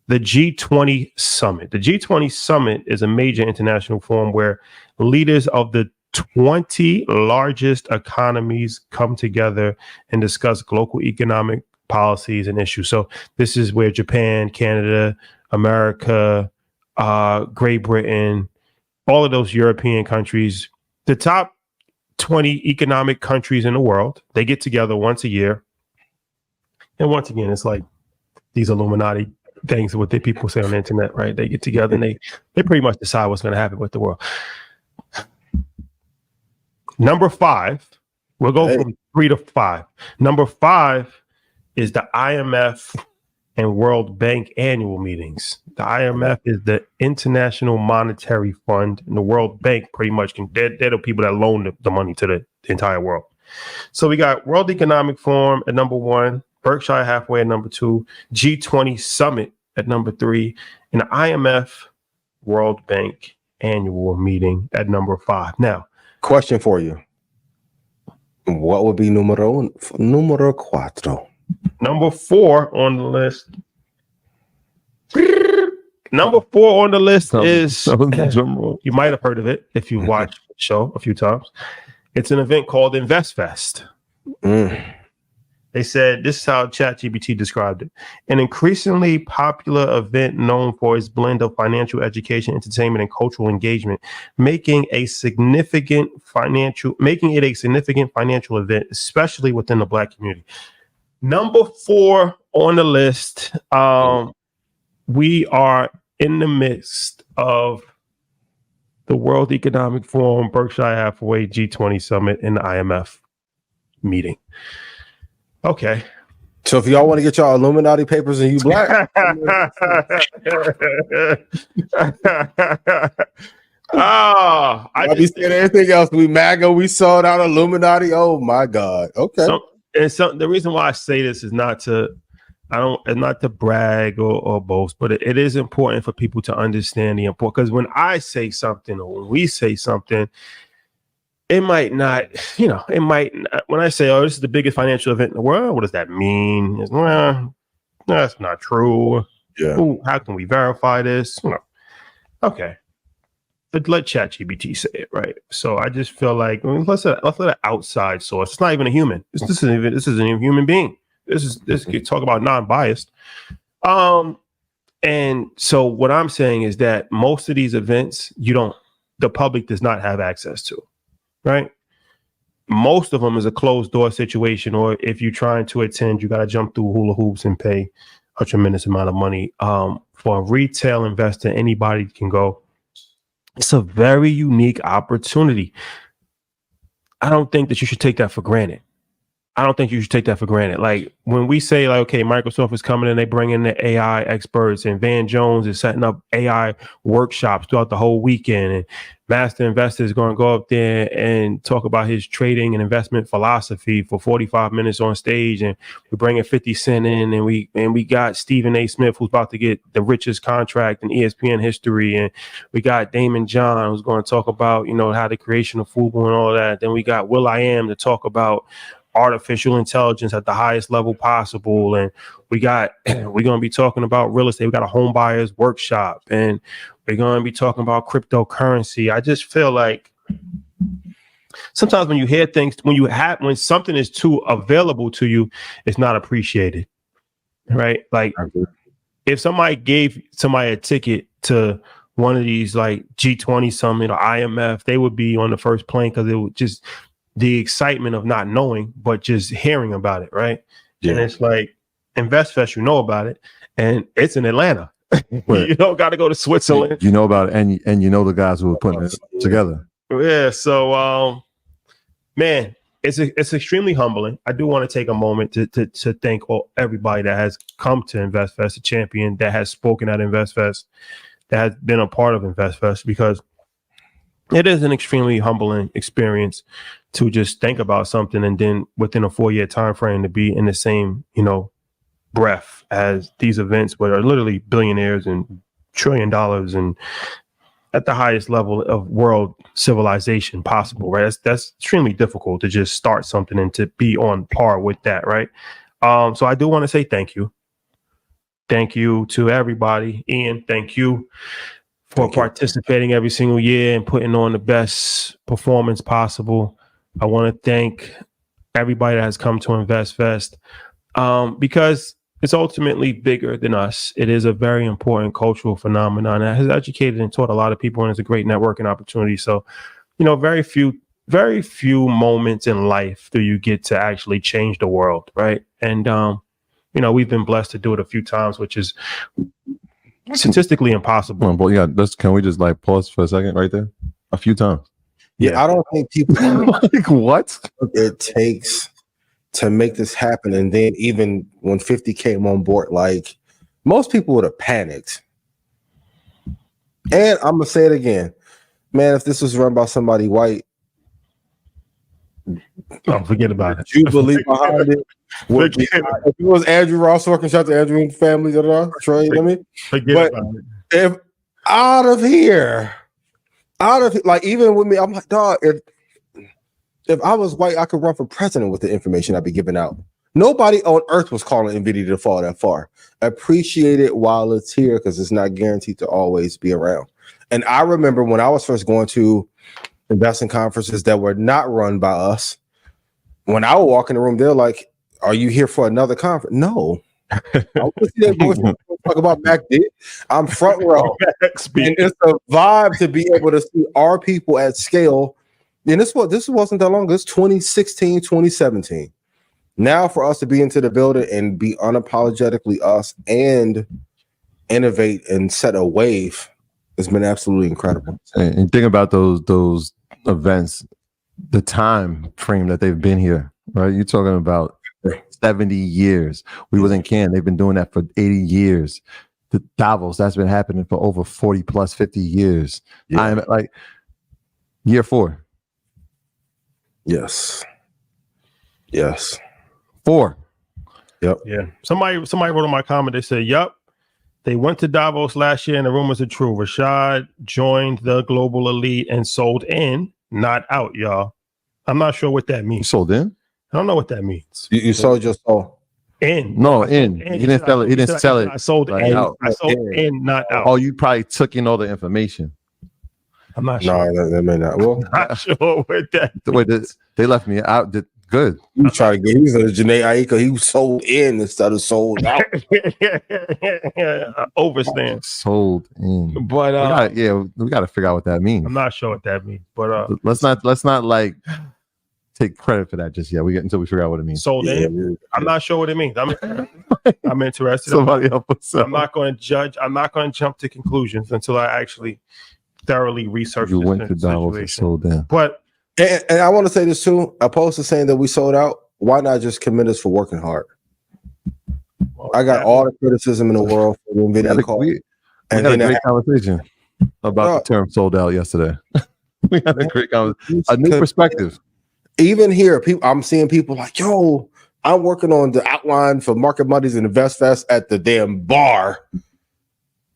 the G20 Summit. The G20 Summit is a major international forum where leaders of the 20 largest economies come together and discuss global economic policies and issues. So this is where Japan, Canada, America, Great Britain, all of those European countries, the top 20 economic countries in the world, they get together once a year. And once again, it's like these Illuminati things, what the people say on the internet, right? They get together and they pretty much decide what's going to happen with the world. Number 5, we'll go from 3 to 5. Number 5 is the IMF and World Bank annual meetings. The IMF is the International Monetary Fund, and the World Bank pretty much they're the people that loan the money to the entire world. So we got World Economic Forum at number 1, Berkshire Hathaway at number 2, G20 Summit at number 3, and the IMF World Bank annual meeting at number 5. Now, question for you. What would be numero 4? Number 4 on the list. Number 4 on the list is, you might have heard of it if you watched the show a few times. It's an event called InvestFest. They said, this is how ChatGPT described it: an increasingly popular event known for its blend of financial education, entertainment, and cultural engagement, making it a significant financial event, especially within the Black community. Number 4 on the list, we are in the midst of the World Economic Forum, Berkshire Hathaway, G20 Summit, and the IMF meeting. Okay. So if y'all want to get y'all Illuminati papers and you Black. I be saying anything else. We MAGA, we sold out Illuminati. Oh my God. Okay. The reason why I say this is not to brag or boast, but it is important for people to understand the importance. Because when I say something or when we say something, it might not, when I say, oh, this is the biggest financial event in the world, what does that mean? That's not true. Yeah. Ooh, how can we verify this? Okay. But let ChatGPT say it, right? So I just feel like let's let an outside source. It's not even a human. This isn't even a human being. This could talk about non-biased. And so what I'm saying is that most of these events, the public does not have access to, right? Most of them is a closed door situation, or if you're trying to attend, you got to jump through hula hoops and pay a tremendous amount of money. For a retail investor, anybody can go. It's a very unique opportunity. I don't think that you should take that for granted. Like when we say, like, okay, Microsoft is coming in, they bring in the AI experts, and Van Jones is setting up AI workshops throughout the whole weekend, and Master Investor is going to go up there and talk about his trading and investment philosophy for 45 minutes on stage, and we're bringing 50 Cent in, and we got Stephen A. Smith, who's about to get the richest contract in ESPN history, and we got Damon John, who's going to talk about, how the creation of football and all that. Then we got will.i.am to talk about artificial intelligence at the highest level possible, and we're going to be talking about real estate. We got a home buyers workshop, and we're going to be talking about cryptocurrency. I just feel like sometimes when you hear things, when something is too available to you, it's not appreciated, right? Like if somebody gave somebody a ticket to one of these like G20 Summit or IMF, they would be on the first plane because it would just the excitement of not knowing, but just hearing about it, right? Yeah. And it's like InvestFest, about it, and it's in Atlanta. You don't got to go to Switzerland. You know about it, and the guys who are putting it together. Yeah. So, man, it's extremely humbling. I do want to take a moment to thank everybody that has come to InvestFest, a champion that has spoken at InvestFest, that has been a part of InvestFest, because it is an extremely humbling experience to just think about something and then within a 4-year time frame to be in the same, breath as these events where are literally billionaires and $1 trillion. And at the highest level of world civilization possible, right? That's extremely difficult to just start something and to be on par with that, right? So I do want to say thank you. Thank you to everybody. Ian, thank you for participating every single year and putting on the best performance possible. I want to thank everybody that has come to InvestFest because it's ultimately bigger than us. It is a very important cultural phenomenon that has educated and taught a lot of people, and it's a great networking opportunity. So, very few moments in life do you get to actually change the world, right? And we've been blessed to do it a few times, which is statistically impossible. But yeah, can we just like pause for a second right there? A few times. Yeah, I don't think people like what it takes to make this happen. And then even when 50 came on board, like most people would have panicked. And I'm gonna say it again, man. If this was run by somebody white, forget about it. You believe behind it? If it was Andrew Ross working, shout out to Andrew and family, Troy, you know what I mean? Forget about it. If out of here, like even with me, I'm like, dog, if I was white, I could run for president with the information I'd be giving out. Nobody on earth was calling NVIDIA to fall that far. Appreciate it while it's here because it's not guaranteed to always be around. And I remember when I was first going to investing conferences that were not run by us, when I would walk in the room, they're like, are you here for another conference? No. I want to see that voice talk about back then. I'm front row. And it's a vibe to be able to see our people at scale. And this wasn't that long ago. It's 2016, 2017. Now for us to be into the building and be unapologetically us and innovate and set a wave has been absolutely incredible. And think about those events, the time frame that they've been here, right? You're talking about 70 years. We was in Cannes. They've been doing that for 80 years. The Davos, that's been happening for over 40 plus 50 years. Yeah. I'm like year 4. Yes. 4. Yep. Yeah. Somebody wrote in my comment, they said, yep, they went to Davos last year and the rumors are true. Rashad joined the global elite and sold in, not out, y'all. I'm not sure what that means. You sold in? I don't know what that means. You sold your soul. In. No, in. He didn't sell it. He didn't sell it. I sold like in. Out. I sold in, not out. Oh, you probably took in all the information. I'm not sure. No, that may not. Well, not sure what that. Wait, they left me out. Good. He was trying to get. He was a Janae Aika. He was sold in instead of sold out. Overstand. Sold in. But we got to figure out what that means. I'm not sure what that means. But let's not like take credit for that just yet. Until we figure out what it means. Sold in. I'm not sure what it means. I'm interested. Somebody help us out. I'm not going to judge. I'm not going to jump to conclusions until I actually thoroughly research. You went to Davos and sold in. But and I want to say this too. Opposed to saying that we sold out, why not just commend us for working hard? Well, I got all the criticism in the world for the video call. We had a great conversation about the term sold out yesterday. We had a great conversation. A new perspective. Even here, I'm seeing people like, yo, I'm working on the outline for Market Mondays and InvestFest at the damn bar.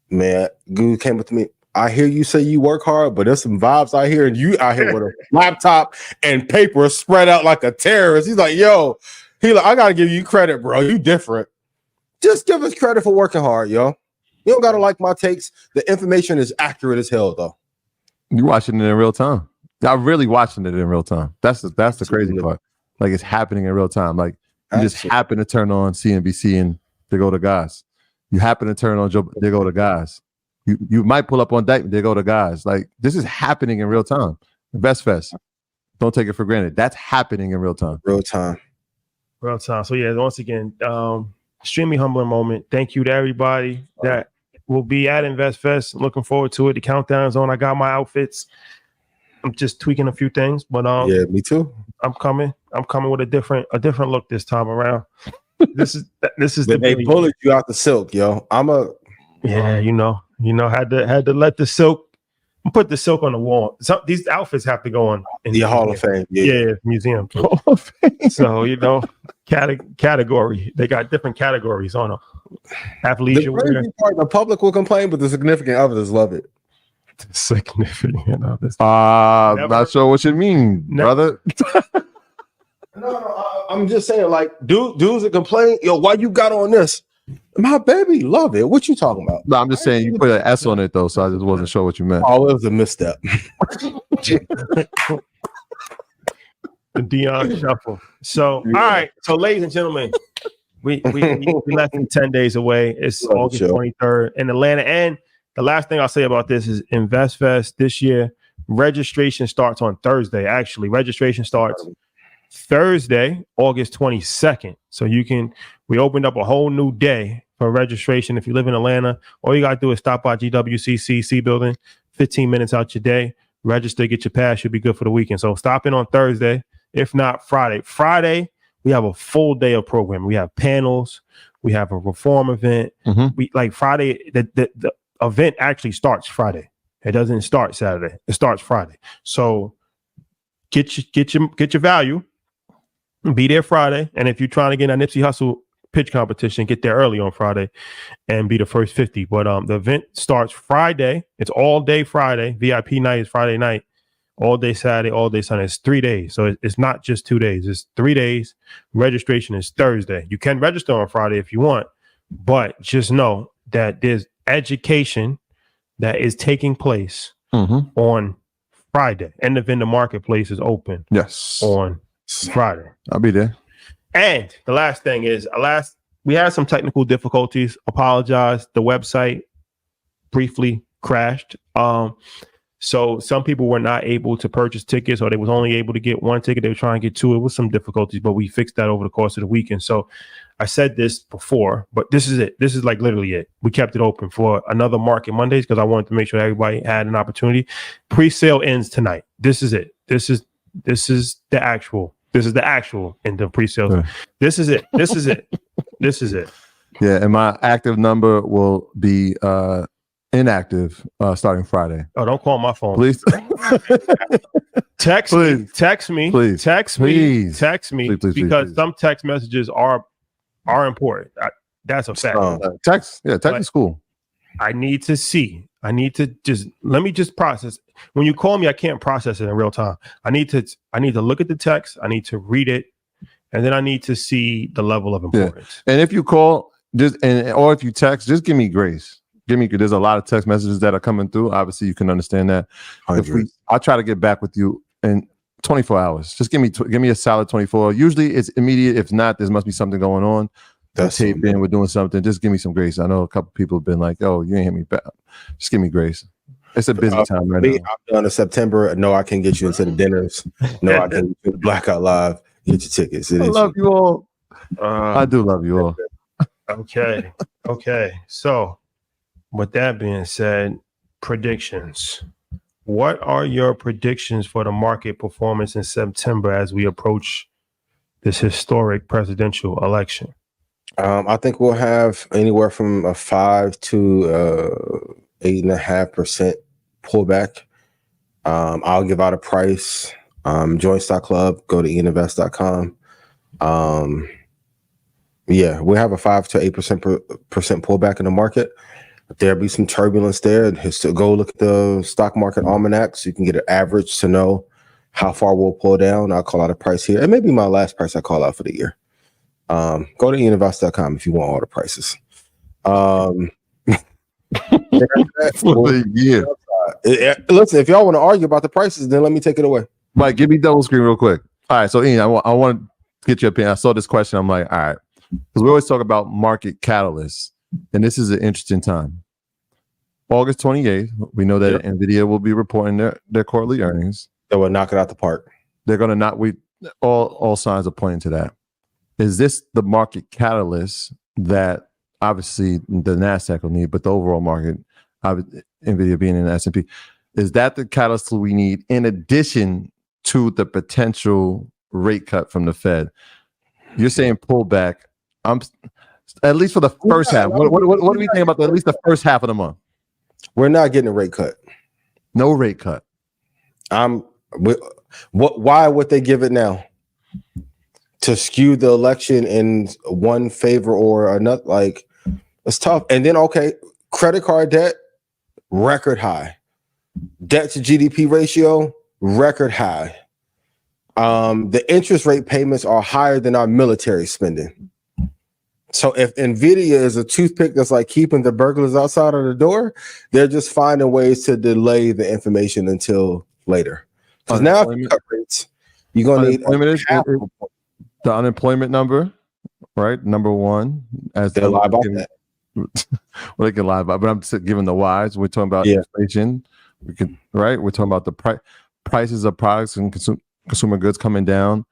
Man, Guru came up to me. I hear you say you work hard, but there's some vibes I hear, and you out here with a laptop and paper spread out like a terrorist. He's like, yo, I gotta give you credit, bro. You different. Just give us credit for working hard, yo. You don't gotta like my takes. The information is accurate as hell, though. You watching it in real time. I'm really watching it in real time. That's the crazy part. Like it's happening in real time. Like you just happen to turn on CNBC and they go to guys. You happen to turn on Joe, they go to guys. You might pull up on Dyke, they go to guys. Like this is happening in real time. InvestFest. Don't take it for granted. That's happening in real time. Real time. So yeah, once again, extremely humbling moment. Thank you to everybody that will be at InvestFest. Looking forward to it. The countdown's on. I got my outfits. I'm just tweaking a few things, but yeah, me too. I'm coming with a different look this time around. This is they bullet you out the silk, yo. Had to let the silk, put the silk on the wall. These outfits have to go on in the Hall of Fame. Yeah, museum. Hall of Fame. So category. They got different categories on them. Athleisure wear. The public will complain, but the significant others love it. Significant others. Not sure what you mean, brother. No, I'm just saying, like, dudes that complain, yo, why you got on this? My baby love it. What you talking about? No, I'm just saying you put an S on it though, so I just wasn't sure what you meant. Oh, it was a misstep. The Dion shuffle. So, all right. So, ladies and gentlemen, we less than 10 days away. It's August 23rd in Atlanta. And the last thing I'll say about this is InvestFest this year. Registration starts on Thursday. Actually, registration starts Thursday, August 22nd. So we opened up a whole new day for registration. If you live in Atlanta, all you got to do is stop by GWCC building, 15 minutes out your day, register, get your pass. You'll be good for the weekend. So stop in on Thursday, if not Friday. Friday, we have a full day of programming. We have panels. We have a reform event. We like Friday. The event actually starts Friday. It doesn't start Saturday. It starts Friday. So get your value. Be there Friday. And if you're trying to get a Nipsey Hussle pitch competition, get there early on Friday and be the first 50. But the event starts Friday. It's all day Friday. VIP night is Friday night. All day Saturday, all day Sunday. It's 3 days. So it's not just 2 days. It's 3 days. Registration is Thursday. You can register on Friday if you want, but just know that there's education that is taking place on Friday. And the vendor marketplace is open. Yes. On Friday. I'll be there. And the last thing is, we had some technical difficulties. Apologize. The website briefly crashed. So some people were not able to purchase tickets, or they was only able to get one ticket. They were trying to get two. It was some difficulties, but we fixed that over the course of the weekend. So I said this before, but this is it. This is like literally it. We kept it open for another Market Mondays because I wanted to make sure everybody had an opportunity. Pre-sale ends tonight. This is it. This is the actual. This is the actual end of pre-sales. Yeah. This is it. This is it. This is it. Yeah, and my active number will be inactive starting Friday. Oh, don't call my phone. Please. Text me. Text me. Please. Text me. Please. Text me. Because some text messages are important. That's a fact. Text is cool. I need to see. I need to let me process. When you call me, I can't process it in real time. I need to look at the text. I need to read it, and then I need to see the level of importance. Yeah. And if you call, or if you text, just give me grace. There's a lot of text messages that are coming through. Obviously, you can understand that. I'll try to get back with you in 24 hours. Just give me a solid 24. Usually, it's immediate. If not, there must be something going on. That's tape in. We're doing something. Just give me some grace. I know a couple people have been like, "Oh, you ain't hit me back." Just give me grace. It's a busy time right now. I'm done in September. No, I can get you into the dinners. No, I can get you to the Blackout Live. Get your tickets. I love you all. I do love you all. Okay. So, with that being said, predictions. What are your predictions for the market performance in September as we approach this historic presidential election? I think we'll have anywhere from a 5 to 8.5% pullback. I'll give out a price. Join Stock Club. Go to eninvest.com. We'll have a 5 to 8% pullback in the market. There'll be some turbulence there. Go look at the stock market almanac so you can get an average to know how far we'll pull down. I'll call out a price here. It may be my last price I call out for the year. Go to eninvest.com if you want all the prices. Listen, if y'all want to argue about the prices, then let me take it away. Mike, give me double screen real quick. All right, so Ian, I want to get your opinion. I saw this question. I'm like, all right, because we always talk about market catalysts, and this is an interesting time. August 28th, we know that NVIDIA will be reporting their quarterly earnings. They will knock it out the park. They're going to knock. All signs are pointing to that. Is this the market catalyst that obviously the Nasdaq will need, but the overall market, NVIDIA being in the S&P, is that the catalyst we need in addition to the potential rate cut from the Fed? You're saying pullback. At least for the first half. What do we think about at least the first half of the month? We're not getting a rate cut. No rate cut. Why would they give it now? To skew the election in one favor or another, like, it's tough. And then, credit card debt, record high. Debt to GDP ratio, record high. The interest rate payments are higher than our military spending. So if Nvidia is a toothpick that's like keeping the burglars outside of the door, they're just finding ways to delay the information until later. Because now, if you cut rates, you're going to need the unemployment number, right? Number one, as they'll lie about that. Well, they can lie about, but I'm just giving the whys. We're talking about inflation. We can, right? We're talking about the prices of products and consumer goods coming down.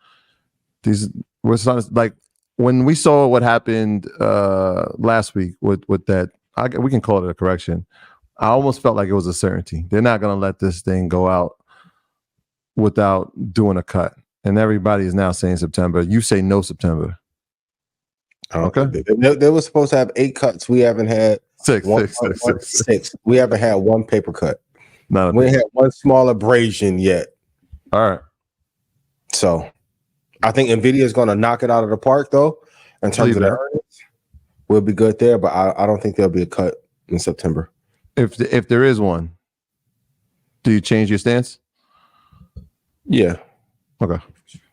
We're starting, like when we saw what happened last week with that. We can call it a correction. I almost felt like it was a certainty. They're not going to let this thing go out without doing a cut. And everybody is now saying September. You say no September. Okay. They were supposed to have 8 cuts. We haven't had six. We haven't had one paper cut. We ain't had one small abrasion yet. All right. So I think Nvidia is going to knock it out of the park, though, in terms of their earnings. We'll be good there, but I don't think there'll be a cut in September. If there is one, do you change your stance? Yeah. Okay.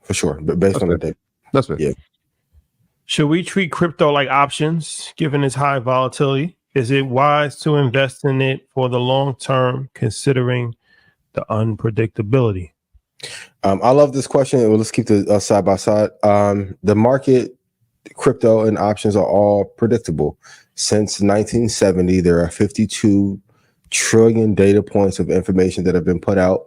For sure. But based on the data. That's fair. Yeah. Should we treat crypto like options, given its high volatility? Is it wise to invest in it for the long term, considering the unpredictability? I love this question. Well, let's keep the side by side. The market, crypto, and options are all predictable. Since 1970, there are 52 trillion data points of information that have been put out.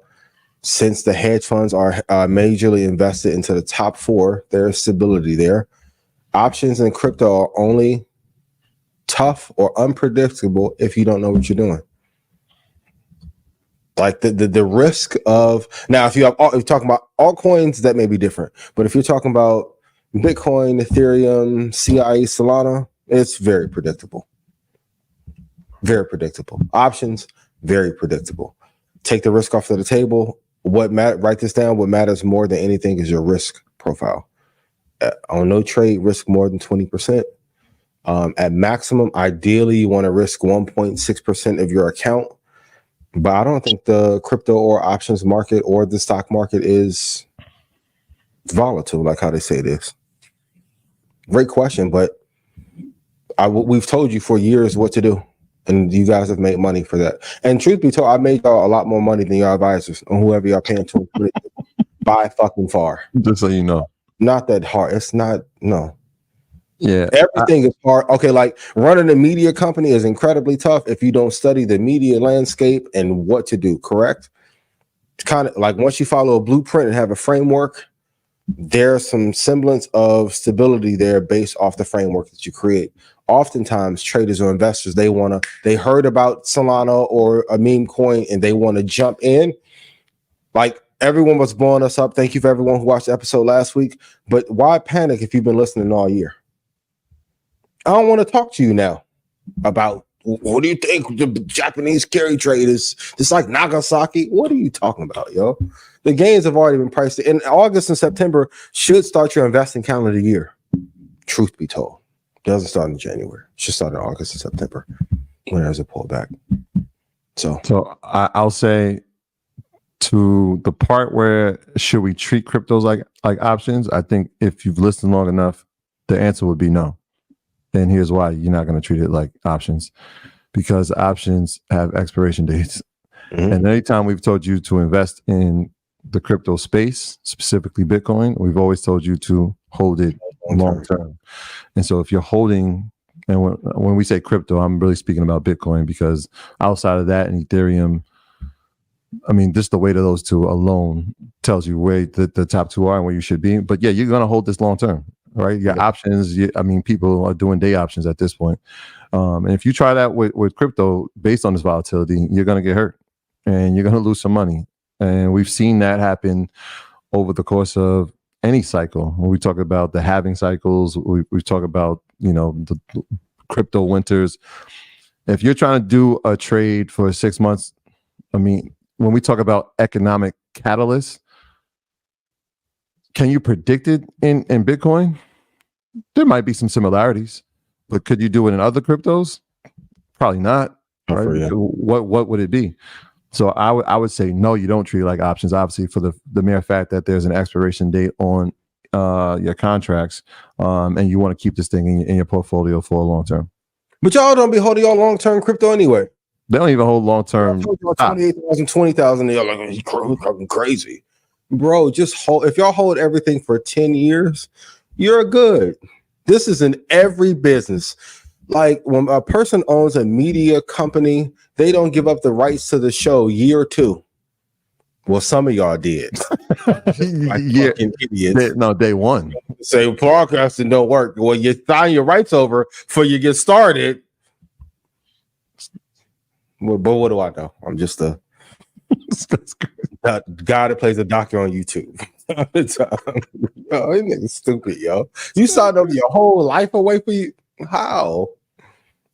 Since the hedge funds are majorly invested into the top 4, there is stability there. Options and crypto are only tough or unpredictable if you don't know what you're doing. Like the risk of, now if you're talking about altcoins, that may be different. But if you're talking about Bitcoin, Ethereum, CIA, Solana, it's very predictable. Very predictable. Options, very predictable. Take the risk off of the table. Write this down. What matters more than anything is your risk profile. On no trade, risk more than 20%. At maximum, ideally, you want to risk 1.6% of your account. But I don't think the crypto or options market or the stock market is volatile, like how they say it is. Great question, but we've told you for years what to do, and you guys have made money for that. And truth be told, I made y'all a lot more money than your advisors or whoever y'all paying to by fucking far. Just so you know. Not that hard. It's not, no. Yeah. Everything is hard. Okay, like running a media company is incredibly tough if you don't study the media landscape and what to do, correct? It's kind of like once you follow a blueprint and have a framework, there's some semblance of stability there based off the framework that you create. Oftentimes, traders or investors, they heard about Solana or a meme coin and they want to jump in. Like, everyone was blowing us up. Thank you for everyone who watched the episode last week. But why panic if you've been listening all year? I don't want to talk to you now about what do you think the Japanese carry trade is. It's like Nagasaki. What are you talking about, yo? The gains have already been priced in. August and September should start your investing calendar year. Truth be told, it doesn't start in January. It should start in August and September when there's a pullback. So I'll say, to the part where should we treat cryptos like options, I think if you've listened long enough, the answer would be no. And here's why you're not going to treat it like options, because options have expiration dates. Mm-hmm. And anytime we've told you to invest in the crypto space, specifically Bitcoin, we've always told you to hold it long term. And so if you're holding, and when we say crypto, I'm really speaking about Bitcoin, because outside of that and Ethereum, I mean, just the weight of those two alone tells you where the top 2 are and where you should be. But yeah, you're going to hold this long term, right? You got options. I mean, people are doing day options at this point. And if you try that with crypto based on this volatility, you're going to get hurt and you're going to lose some money. And we've seen that happen over the course of any cycle. When we talk about the halving cycles, we talk about, the crypto winters. If you're trying to do a trade for 6 months, I mean, when we talk about economic catalysts, can you predict it in Bitcoin? There might be some similarities, but could you do it in other cryptos? Probably not. Right? What would it be? So I would say no, you don't treat it like options. Obviously, for the mere fact that there's an expiration date on your contracts, and you want to keep this thing in your portfolio for a long term. But y'all don't be holding y'all long term crypto anyway. They don't even hold long term. 28,000, 20,000. Y'all like he's crazy, bro. Just hold. If y'all hold everything for 10 years, you're good. This is in every business. Like when a person owns a media company, they don't give up the rights to the show year 2. Well, some of y'all did. Yeah, day 1. Say broadcasting don't work. Well, you sign your rights over before you get started. Well, but what do I know? I'm just a guy that plays a doctor on YouTube. Yo, this nigga's stupid, yo. You signed over your whole life away for you. How?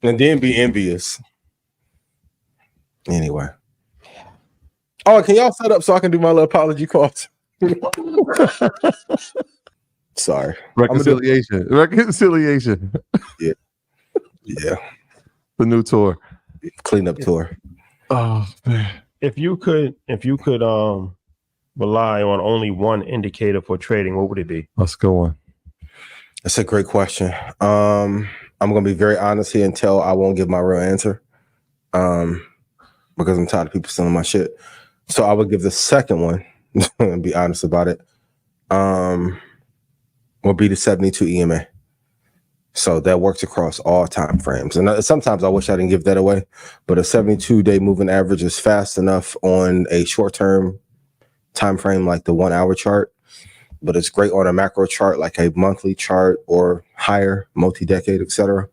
And then be envious. Anyway. Oh, can y'all set up so I can do my little apology calls? Sorry. Reconciliation. Yeah. The new tour. Cleanup tour. Oh man. If you could rely on only one indicator for trading, what would it be? Let's go on. That's a great question. I'm gonna be very honest here and tell I won't give my real answer. Because I'm tired of people stealing my shit. So I would give the second one and be honest about it. Will be the 72 EMA. So that works across all time frames. And sometimes I wish I didn't give that away, but a 72-day moving average is fast enough on a short-term time frame like the 1 hour chart, but it's great on a macro chart like a monthly chart or higher, multi-decade, etc.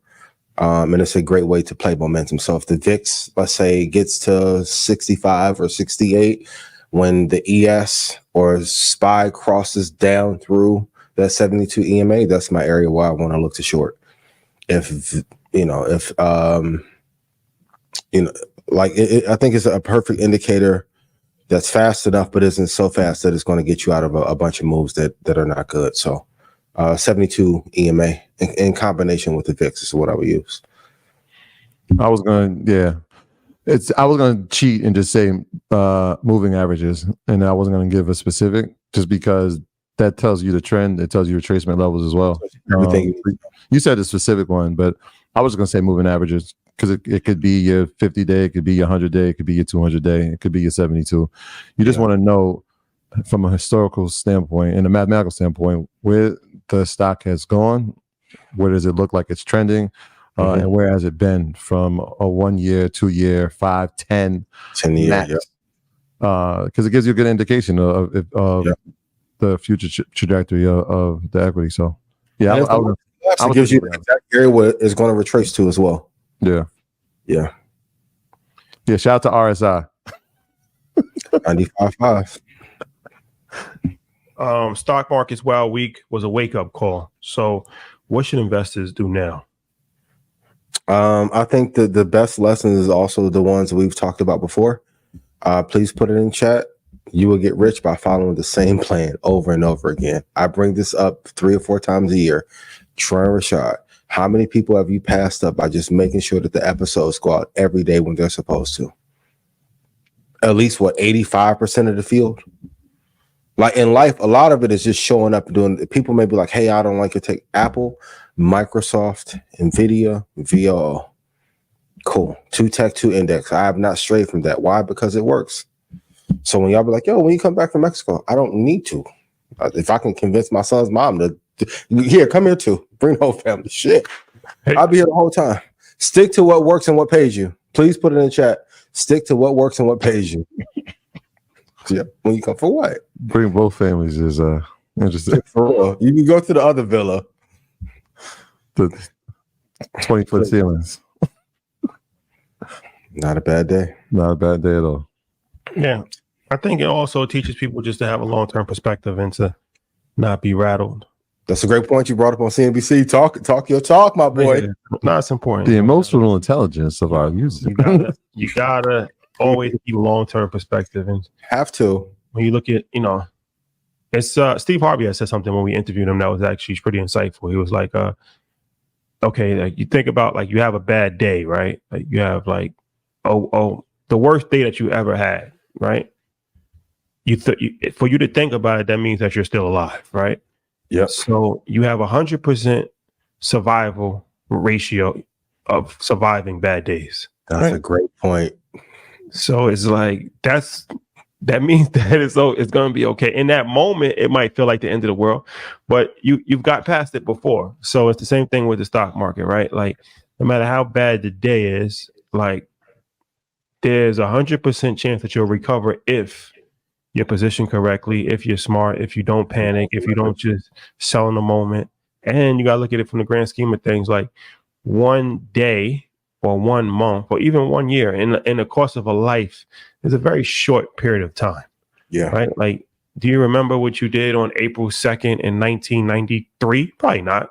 And it's a great way to play momentum. So if the VIX, let's say, gets to 65 or 68, when the ES or SPY crosses down through that 72 EMA, that's my area where I want to look to short. I think it's a perfect indicator that's fast enough, but isn't so fast that it's going to get you out of a bunch of moves that are not good. So 72 EMA in combination with the VIX is what I would use. I was going to cheat and just say moving averages, and I wasn't going to give a specific just because that tells you the trend. It tells you retracement levels as well. You said a specific one, but I was going to say moving averages because it could be your 50-day, it could be your 100-day, it could be your 200-day, it could be your 72. You just want to know from a historical standpoint and a mathematical standpoint where the stock has gone, where does it look like it's trending, and where has it been from a 1 year, 2 year, 5, 10 year, because it gives you a good indication of the future trajectory of the equity. So yeah, it gives you the exact area where it's going to retrace to as well. Yeah. Shout out to RSI 95.5. Stock market's wild week was a wake-up call. So what should investors do now? I think the best lessons is also the ones we've talked about before. Please put it in chat. You will get rich by following the same plan over and over again. I bring this up 3 or 4 times a year. Troy and Rashad, how many people have you passed up by just making sure that the episodes go out every day when they're supposed to? At least 85% of the field? Like in life, a lot of it is just showing up and doing. People may be like, hey, I don't like your take. Apple, Microsoft, Nvidia, VO. Cool. 2 tech, 2 index. I have not strayed from that. Why? Because it works. So when y'all be like, yo, when you come back from Mexico, I don't need to. If I can convince my son's mom to, here, come here too. Bring the whole family. Shit. Hey. I'll be here the whole time. Stick to what works and what pays you. Please put it in the chat. Stick to what works and what pays you. Yeah. When you come for what? Bring both families is interesting. For real. You can go to the other villa. The 20-foot ceilings. Not a bad day. Not a bad day at all. Yeah. I think it also teaches people just to have a long-term perspective and to not be rattled. That's a great point you brought up on CNBC. Talk your talk, my boy. Yeah. No, it's important. The emotional intelligence of our users. You gotta always keep a long-term perspective. And have to. When you look at, it's Steve Harvey had said something when we interviewed him that was actually pretty insightful. He was like, okay, like you think about like you have a bad day, right? Like you have like, the worst day that you ever had, right? For you to think about it, that means that you're still alive, right? Yeah. So you have 100% survival ratio of surviving bad days. That's a great point. So it's like that means that it's going to be okay. In that moment, it might feel like the end of the world, but you've got past it before. So it's the same thing with the stock market, right? Like no matter how bad the day is, like there's 100% chance that you'll recover if you're positioned correctly, if you're smart, if you don't panic, if you don't just sell in the moment. And you got to look at it from the grand scheme of things, like one day or 1 month or even 1 year in the course of a life is a very short period of time. Yeah. Right. Like, do you remember what you did on April 2nd in 1993? Probably not.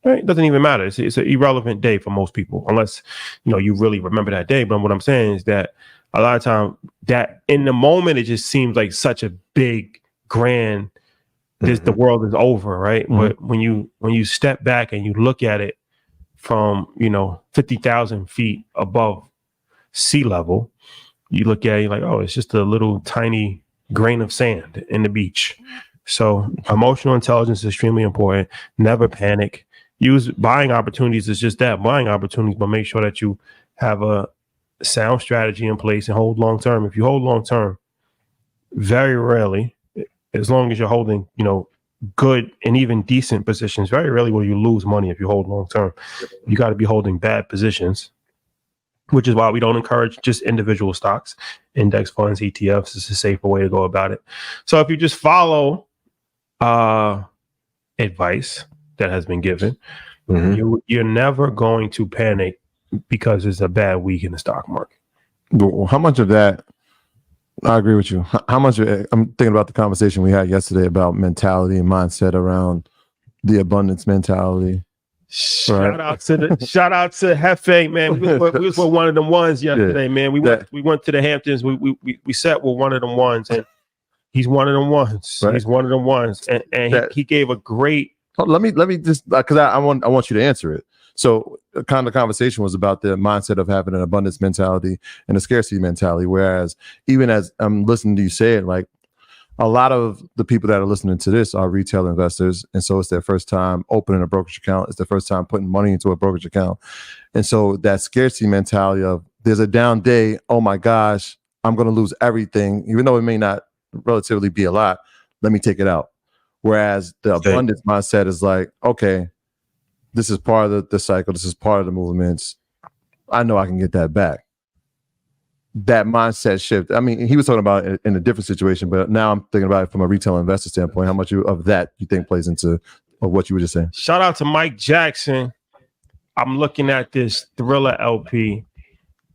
Right? It doesn't even matter. It's an irrelevant day for most people, unless, you really remember that day. But what I'm saying is that a lot of time that in the moment, it just seems like such a big, grand, the world is over. Right. But when you step back and you look at it from, 50,000 feet above sea level, you look at it like, oh, it's just a little tiny grain of sand in the beach. So emotional intelligence is extremely important. Never panic. Use buying opportunities is just that, buying opportunities, but make sure that you have a sound strategy in place and hold long term. If you hold long term, very rarely, as long as you're holding, good and even decent positions, very rarely will you lose money if you hold long term. You got to be holding bad positions, which is why we don't encourage just individual stocks. Index funds, ETFs is a safer way to go about it. So if you just follow advice that has been given, you're never going to panic because it's a bad week in the stock market. Well, how much of that, I agree with you. How much of it, I'm thinking about the conversation we had yesterday about mentality and mindset around the abundance mentality. Shout out to Hefe, man. We was with one of them ones yesterday, man. We went to the Hamptons. We sat with one of them ones, and he's one of them ones. Right. He's one of them ones, and he gave a great. Let me just because I want you to answer it. So kind of the conversation was about the mindset of having an abundance mentality and a scarcity mentality. Whereas even as I'm listening to you say it, like a lot of the people that are listening to this are retail investors. And so it's their first time opening a brokerage account. It's their first time putting money into a brokerage account. And so that scarcity mentality of there's a down day. Oh my gosh, I'm going to lose everything. Even though it may not relatively be a lot, let me take it out. Whereas the abundance mindset is like, okay, this is part of the cycle. This is part of the movements. I know I can get that back. That mindset shift. I mean, he was talking about it in a different situation, but now I'm thinking about it from a retail investor standpoint. How much of that you think plays into what you were just saying? Shout out to Mike Jackson. I'm looking at this Thriller LP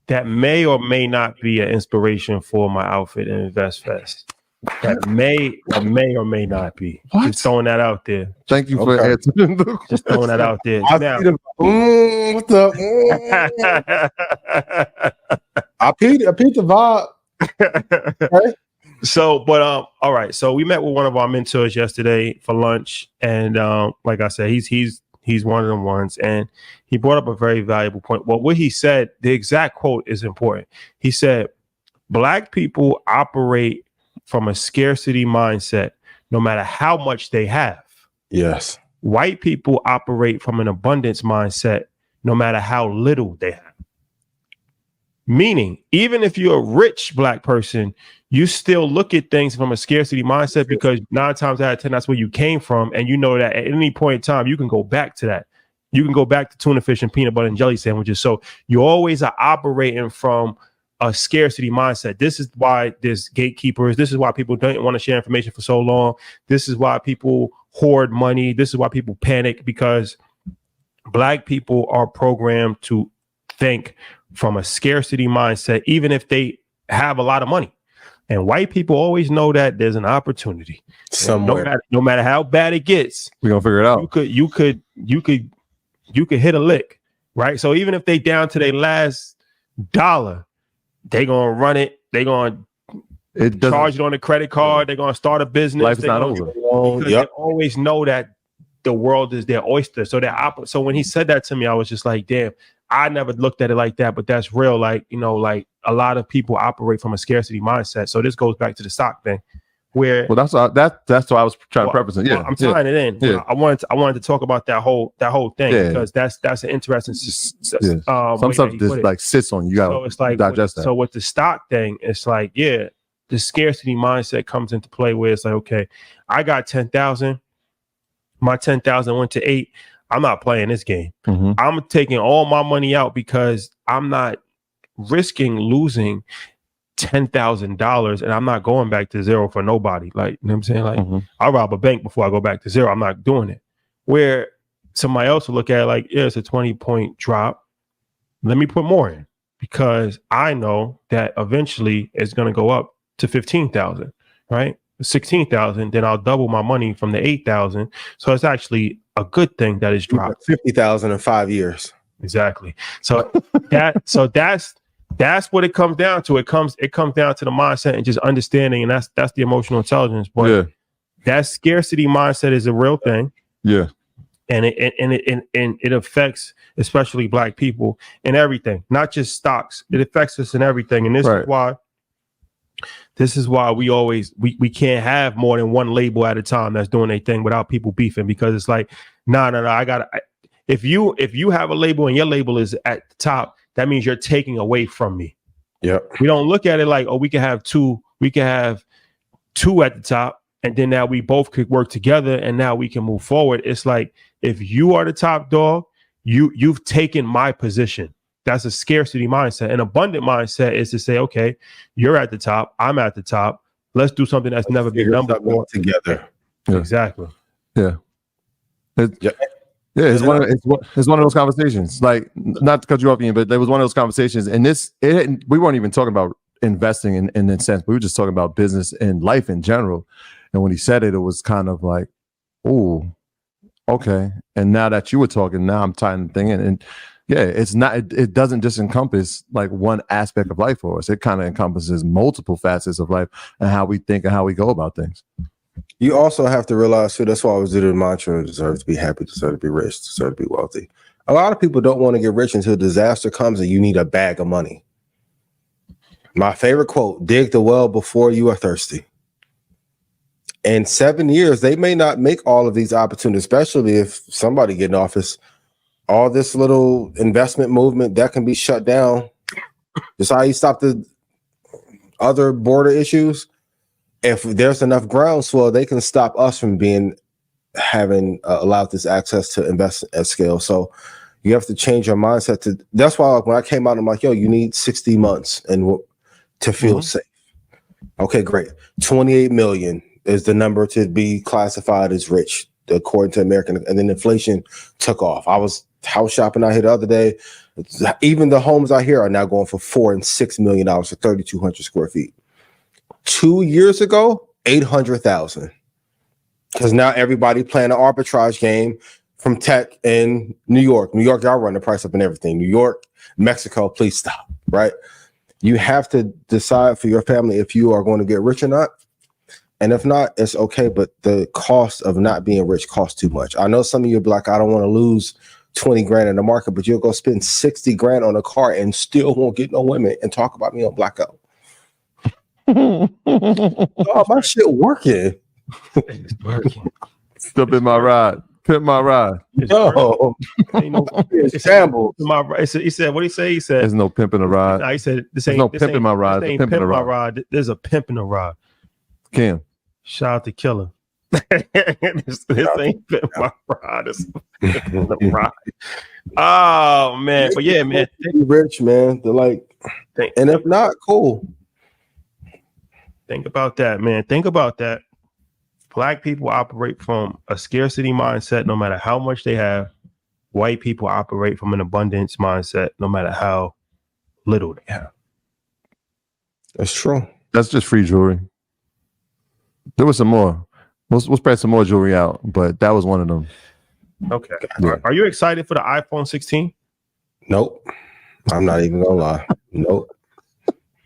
that may or may not be an inspiration for my outfit in InvestFest. That may or may not be. What? Just throwing that out there. Thank you for answering. Just throwing that out there. What's up? I peed the vibe. Right? So, but all right. So we met with one of our mentors yesterday for lunch, and like I said, he's one of them ones, and he brought up a very valuable point. Well, what he said, the exact quote is important. He said, "Black people operate from a scarcity mindset, no matter how much they have. Yes. White people operate from an abundance mindset, no matter how little they have." Meaning, even if you're a rich Black person, you still look at things from a scarcity mindset because 9 times out of 10, that's where you came from. And you know that at any point in time, you can go back to that. You can go back to tuna fish and peanut butter and jelly sandwiches. So you always are operating from a scarcity mindset. This is why there's gatekeepers. This is why people don't want to share information for so long. This is why people hoard money. This is why people panic, because Black people are programmed to think from a scarcity mindset, even if they have a lot of money. And white people always know that there's an opportunity somewhere. No matter how bad it gets, we're gonna figure it out. You could hit a lick, right? So even if they down to their last dollar, they gonna run it. They gonna charge it on a credit card. They're gonna start a business. Life's not over. Because they always know that the world is their oyster. So so when he said that to me, I was just like, damn, I never looked at it like that, but that's real. Like, you know, like a lot of people operate from a scarcity mindset. So this goes back to the stock thing where that's why I was trying to preface it. Yeah. I'm tying it in. Yeah. I wanted to talk about that whole thing because that's an interesting some stuff just like sits on you. So it's like digest that. So with the stock thing, it's like, yeah, the scarcity mindset comes into play where it's like, okay, I got 10,000. My 10,000 went to 8. I'm not playing this game. Mm-hmm. I'm taking all my money out because I'm not risking losing $10,000 and I'm not going back to zero for nobody. Like, you know what I'm saying? Like, I'll rob a bank before I go back to zero. I'm not doing it. Where somebody else will look at it like, yeah, it's a 20-point drop. Let me put more in because I know that eventually it's going to go up to 15,000, right? 16,000, then I'll double my money from the 8,000. So it's actually a good thing that it's dropped. 50,000 in 5 years. Exactly. So that's what it comes down to. It comes down to the mindset and just understanding, and that's the emotional intelligence. But that scarcity mindset is a real thing. Yeah. And it affects especially Black people in everything, not just stocks. It affects us in everything. And this is why we can't have more than one label at a time that's doing their thing without people beefing, because it's like, no, if you have a label and your label is at the top, that means you're taking away from me. Yeah. We don't look at it like, oh, we can have two at the top, and then now we both could work together and now we can move forward. It's like, if you are the top dog, you've taken my position. That's a scarcity mindset. An abundant mindset is to say, okay, you're at the top, I'm at the top. Let's do something that's never been done before together. Yeah. Exactly. Yeah. It's one of those conversations. Like, not to cut you off, Ian, but there was one of those conversations, and we weren't even talking about investing in that sense. We were just talking about business and life in general. And when he said it, it was kind of like, oh, okay. And now that you were talking, now I'm tying the thing in. And yeah, it doesn't just encompass like one aspect of life for us. It kind of encompasses multiple facets of life and how we think and how we go about things. You also have to realize, too, that's why I always do the mantra, deserve to be happy, deserve to be rich, deserve to be wealthy. A lot of people don't want to get rich until disaster comes and you need a bag of money. My favorite quote, dig the well before you are thirsty. In 7 years, they may not make all of these opportunities, especially if somebody get in office. All this little investment movement that can be shut down. Just how you stop the other border issues. If there's enough groundswell, they can stop us from having allowed this access to invest at scale. So you have to change your mindset. That's why when I came out, I'm like, yo, you need 60 months to feel safe. Okay, great. 28 million is the number to be classified as rich, according to American. And then inflation took off. I was house shopping out here the other day. Even the homes out here are now going for $4 and $6 million for 3,200 square feet. 2 years ago, 800,000. Because now everybody playing an arbitrage game from tech in New York. New York, y'all run the price up and everything. New York, Mexico, please stop, right? You have to decide for your family if you are going to get rich or not. And if not, it's okay. But the cost of not being rich costs too much. I know some of you are like, I don't want to lose 20 grand in the market, but you'll go spend 60 grand on a car and still won't get no women and talk about me on Blackout. Oh, my shit working. It's working. Still been my ride. Pimp my ride. No, it's shambles. He said, what did he say? He said, there's no pimping a ride. No, he said, there's no pimping my ride. This ain't pimp my ride. There's a pimp in the ride. Kim. Shout out to Killer. this ain't pimp my ride. It's pimp in the ride. Oh, man. But yeah, man. Rich, man. They're like, and if not, cool. Think about that, man. Think about that. Black people operate from a scarcity mindset, no matter how much they have. White people operate from an abundance mindset, no matter how little they have. That's true. That's just free jewelry. There was some more. We'll spread some more jewelry out, but that was one of them. Okay. Yeah. Are you excited for the iPhone 16? Nope. I'm not even gonna lie. Nope.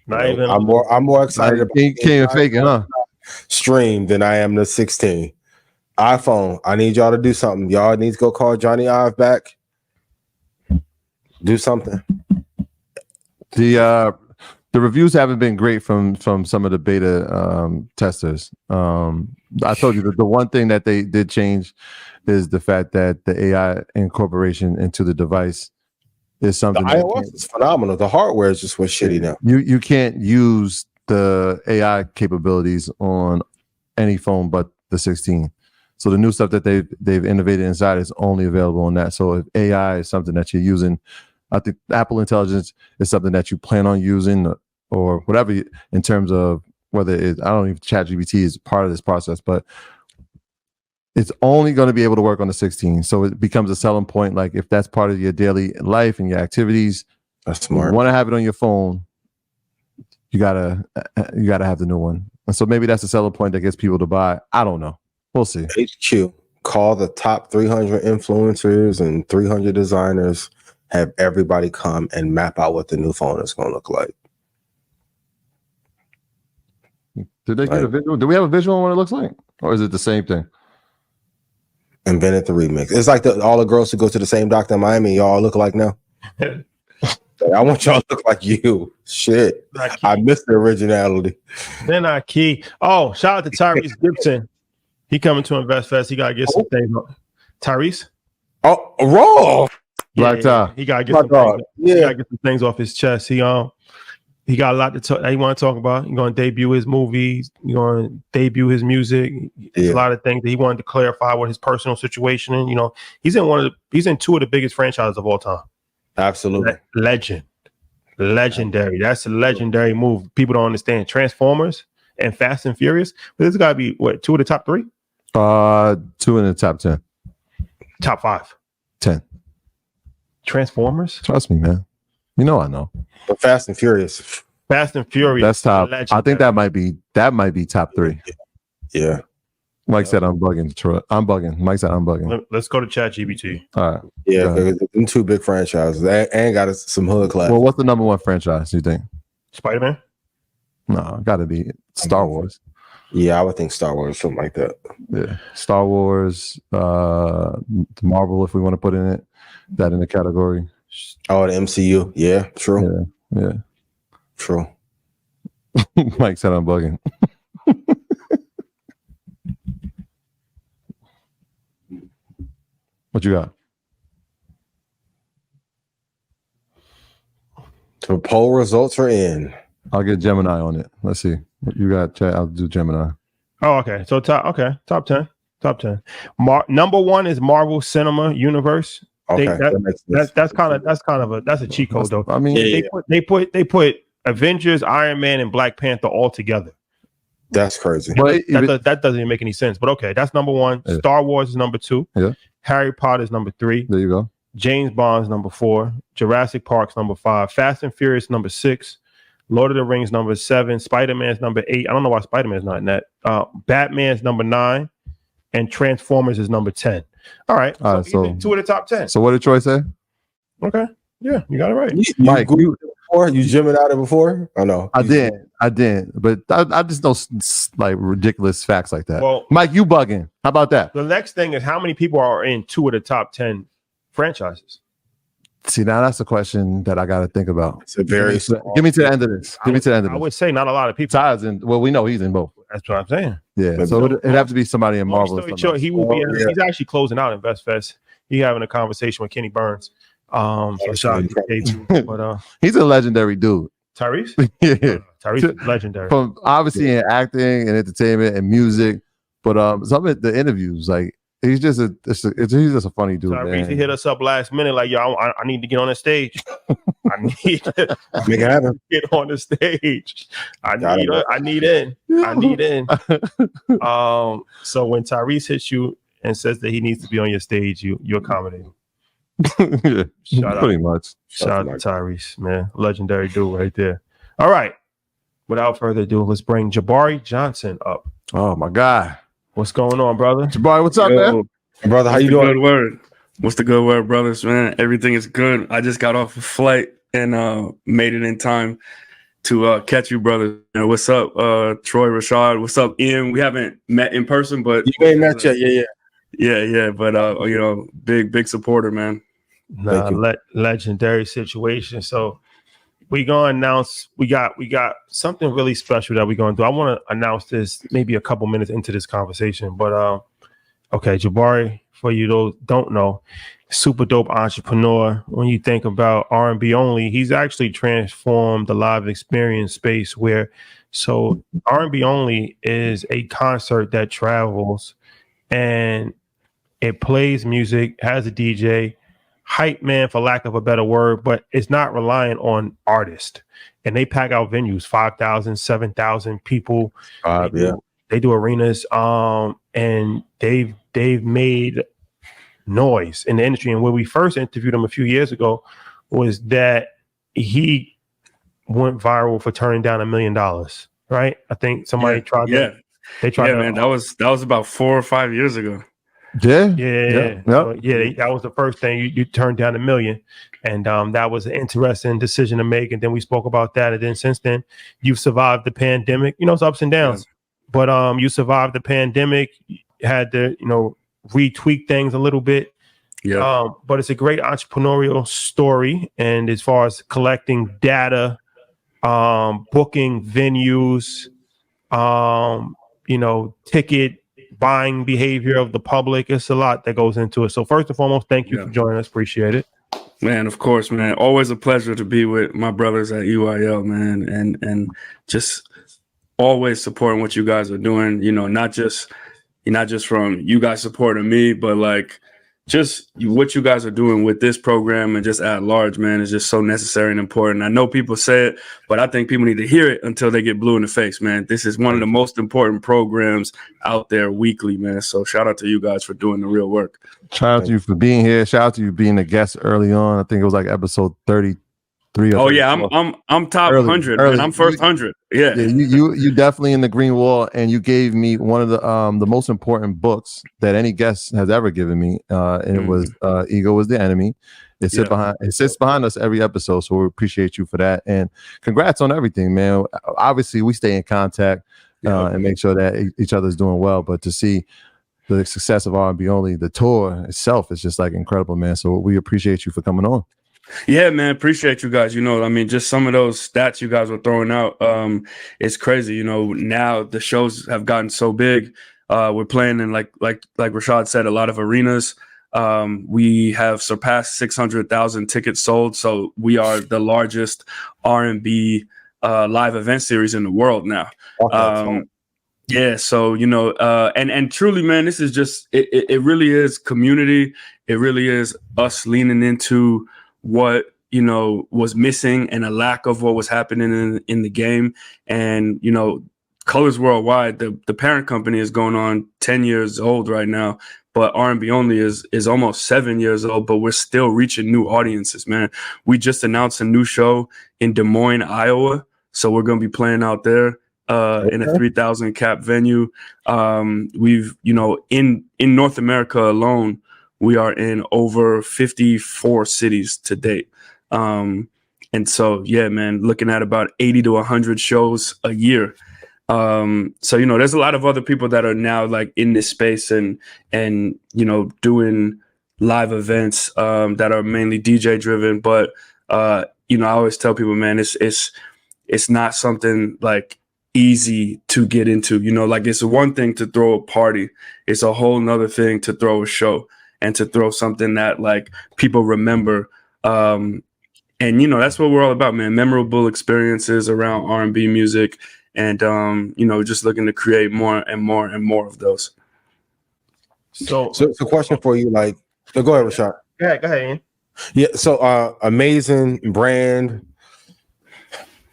Not even. I'm more excited about can't even fake it, huh? Stream than I am the 16. iPhone, I need y'all to do something. Y'all need to go call Johnny Ive back. Do something. The reviews haven't been great from some of the beta testers. I told you that the one thing that they did change is the fact that the AI incorporation into the device is something. The iOS is phenomenal. The hardware is just what's shitty now. You can't use the AI capabilities on any phone but the 16. So the new stuff that they've innovated inside is only available on that. So if AI is something that you're using, I think Apple Intelligence is something that you plan on using or whatever in terms of whether it's, I don't know if ChatGPT is part of this process, but it's only going to be able to work on the 16. So it becomes a selling point. Like if that's part of your daily life and your activities, that's smart. You want to have it on your phone, you gotta have the new one. And so maybe that's a selling point that gets people to buy. I don't know. We'll see. HQ, call the top 300 influencers and 300 designers. Have everybody come and map out what the new phone is going to look like. Did they get a visual? Do we have a visual on what it looks like? Or is it the same thing? Invented the remix. It's like all the girls who go to the same doctor in Miami, y'all look alike now. I want y'all to look like you. Shit. I missed the originality. Then I key. Oh, shout out to Tyrese Gibson. He coming to Invest Fest. He got to get some things on. Tyrese? Oh, raw. Black tie. He got to get some things off his chest. He got a lot to talk. He want to talk about. He's going to debut his movies. He's going to debut his music. There's a lot of things that he wanted to clarify what his personal situation is. You know, he's in two of the biggest franchises of all time. Absolutely. Legendary. That's a legendary move. People don't understand. Transformers and Fast and Furious. But this got to be what, two of the top three? 2 in the top 10. Top 5. 10. Transformers? Trust me, man. You know I know. But Fast and Furious. Fast and Furious. That's top. Legendary. I think that might be top 3. Yeah. Mike said I'm bugging. Troy. I'm bugging. Mike said I'm bugging. Let's go to ChatGPT. All right. Yeah, them two big franchises and got some hood class. Well, what's the number 1 franchise, you think? Spider-Man? No, gotta be Star Wars. Yeah, I would think Star Wars, something like that. Yeah. Star Wars, Marvel, if we want to put in the category. Oh, the MCU. Yeah, true. Yeah. True. Mike said I'm bugging. What you got? The poll results are in. I'll get Gemini on it. Let's see. What you got, Chad? I'll do Gemini. Oh, okay. So top 10. Top 10. Number 1 is Marvel Cinema Universe. Okay. That's a cheat code though. I mean, they put Avengers, Iron Man, and Black Panther all together. That's crazy. But that doesn't even make any sense. But okay, that's number 1. Yeah. Star Wars is number 2. Yeah. Harry Potter is number 3. There you go. James Bond's number 4. Jurassic Park's number 5. Fast and Furious number 6. Lord of the Rings number 7. Spider-Man's number 8. I don't know why Spider-Man's not in that. Batman's number 9. And Transformers is number 10. All right. So 2 of the top 10. So what did Troy say? Okay. Yeah, you got it right. Mike, you Gemini out it before? I know. I did. But I just know like ridiculous facts like that. Well, Mike, you bugging. How about that? The next thing is how many people are in 2 of the top 10 franchises? See, now that's a question that I got to think about. It's a very give me to the end of this. I would say not a lot of people. Ty's in. Well, we know he's in both. That's what I'm saying. Yeah. So it'd have to be somebody in Marvel. Sure, he will be. He's actually closing out Invest Fest. He's having a conversation with Kenny Burns. So shout out to K2, but he's a legendary dude. Tyrese? Yeah. Tyrese is legendary. From obviously in acting and entertainment and music, but some of the interviews, like he's just a funny dude. Tyrese, man. He hit us up last minute, like, yo, I need to get on the stage. I need to make it happen. Get on the stage. I need in. So when Tyrese hits you and says that he needs to be on your stage, you accommodate him. Yeah, pretty much. Shout out to Tyrese, man. Legendary dude right there. All right. Without further ado, let's bring Jabari Johnson up. Oh, my God. What's going on, brother? Jabari, what's up, man? Brother, how you doing? Good word. What's the good word, brothers, man? Everything is good. I just got off a flight and made it in time. to catch you, brothers. What's up, Troy, Rashad? What's up, Ian? We haven't met in person, but you ain't met yet. yeah. But big supporter, man. Legendary situation. So we gonna announce we got something really special that we're gonna do. I want to announce this maybe a couple minutes into this conversation, but okay, Jabari, for you those don't know, super dope entrepreneur. When you think about R&B only, he's actually transformed the live experience space where so R&B only is a concert that travels and it plays music, has a DJ, hype man for lack of a better word, but it's not reliant on artists. And they pack out venues, 5,000, 7,000 people. They do arenas. And they've made noise in the industry. And when we first interviewed him a few years ago was that he went viral for turning down $1 million, right? I think somebody tried that. They tried man. That was about 4 or 5 years ago. That was the first thing you turned down $1 million, and that was an interesting decision to make. And then we spoke about that, and then since then you've survived the pandemic. It's ups and downs, but you survived the pandemic. You had to retweak things a little bit. But it's a great entrepreneurial story, and as far as collecting data, booking venues, ticket buying behavior of the public. It's a lot that goes into it. So first and foremost, thank you for joining us. Appreciate it. Man, of course, man. Always a pleasure to be with my brothers at UIL, man. And just always supporting what you guys are doing, not just from you guys supporting me, but like just what you guys are doing with this program and just at large, man, is just so necessary and important. I know people say it, but I think people need to hear it until they get blue in the face, man. This is one of the most important programs out there weekly, man. So shout out to you guys for doing the real work. Shout out to you for being here. Shout out to you being a guest early on. I think it was like episode 33. Oh yeah, I'm top 100. Man. I'm first 100. Yeah. You definitely in the green wall, and you gave me one of the most important books that any guest has ever given me, and it was Ego is the Enemy. It sits behind us every episode, so we appreciate you for that, and congrats on everything, man. Obviously, we stay in contact and make sure that each other's doing well, but to see the success of R&B Only, the tour itself is just like incredible, man. So we appreciate you for coming on. Yeah, man, appreciate you guys. Just some of those stats you guys were throwing out, it's crazy. Now the shows have gotten so big. We're playing in like Rashad said, a lot of arenas. We have surpassed 600,000 tickets sold, so we are the largest R&B live event series in the world now. So and truly, man, this is just it really is community. It really is us leaning into what was missing and a lack of what was happening in the game. And Colors Worldwide, the parent company, is going on 10 years old right now, but R&B Only is almost 7 years old, but we're still reaching new audiences, man. We just announced a new show in Des Moines, Iowa, so we're going to be playing out there in a 3,000 cap venue. We've in North America alone, we are in over 54 cities to date. And so, yeah, man, looking at about 80 to 100 shows a year. So, there's a lot of other people that are now like in this space and doing live events that are mainly DJ driven. But, I always tell people, man, it's not something like easy to get into. It's one thing to throw a party. It's a whole nother thing to throw a show. And to throw something that like people remember, and that's what we're all about, man. Memorable experiences around R&B music, and just looking to create more and more and more of those. So it's a question for you. Like, go ahead, Rashad. Go ahead, Ian. Yeah. So, amazing brand.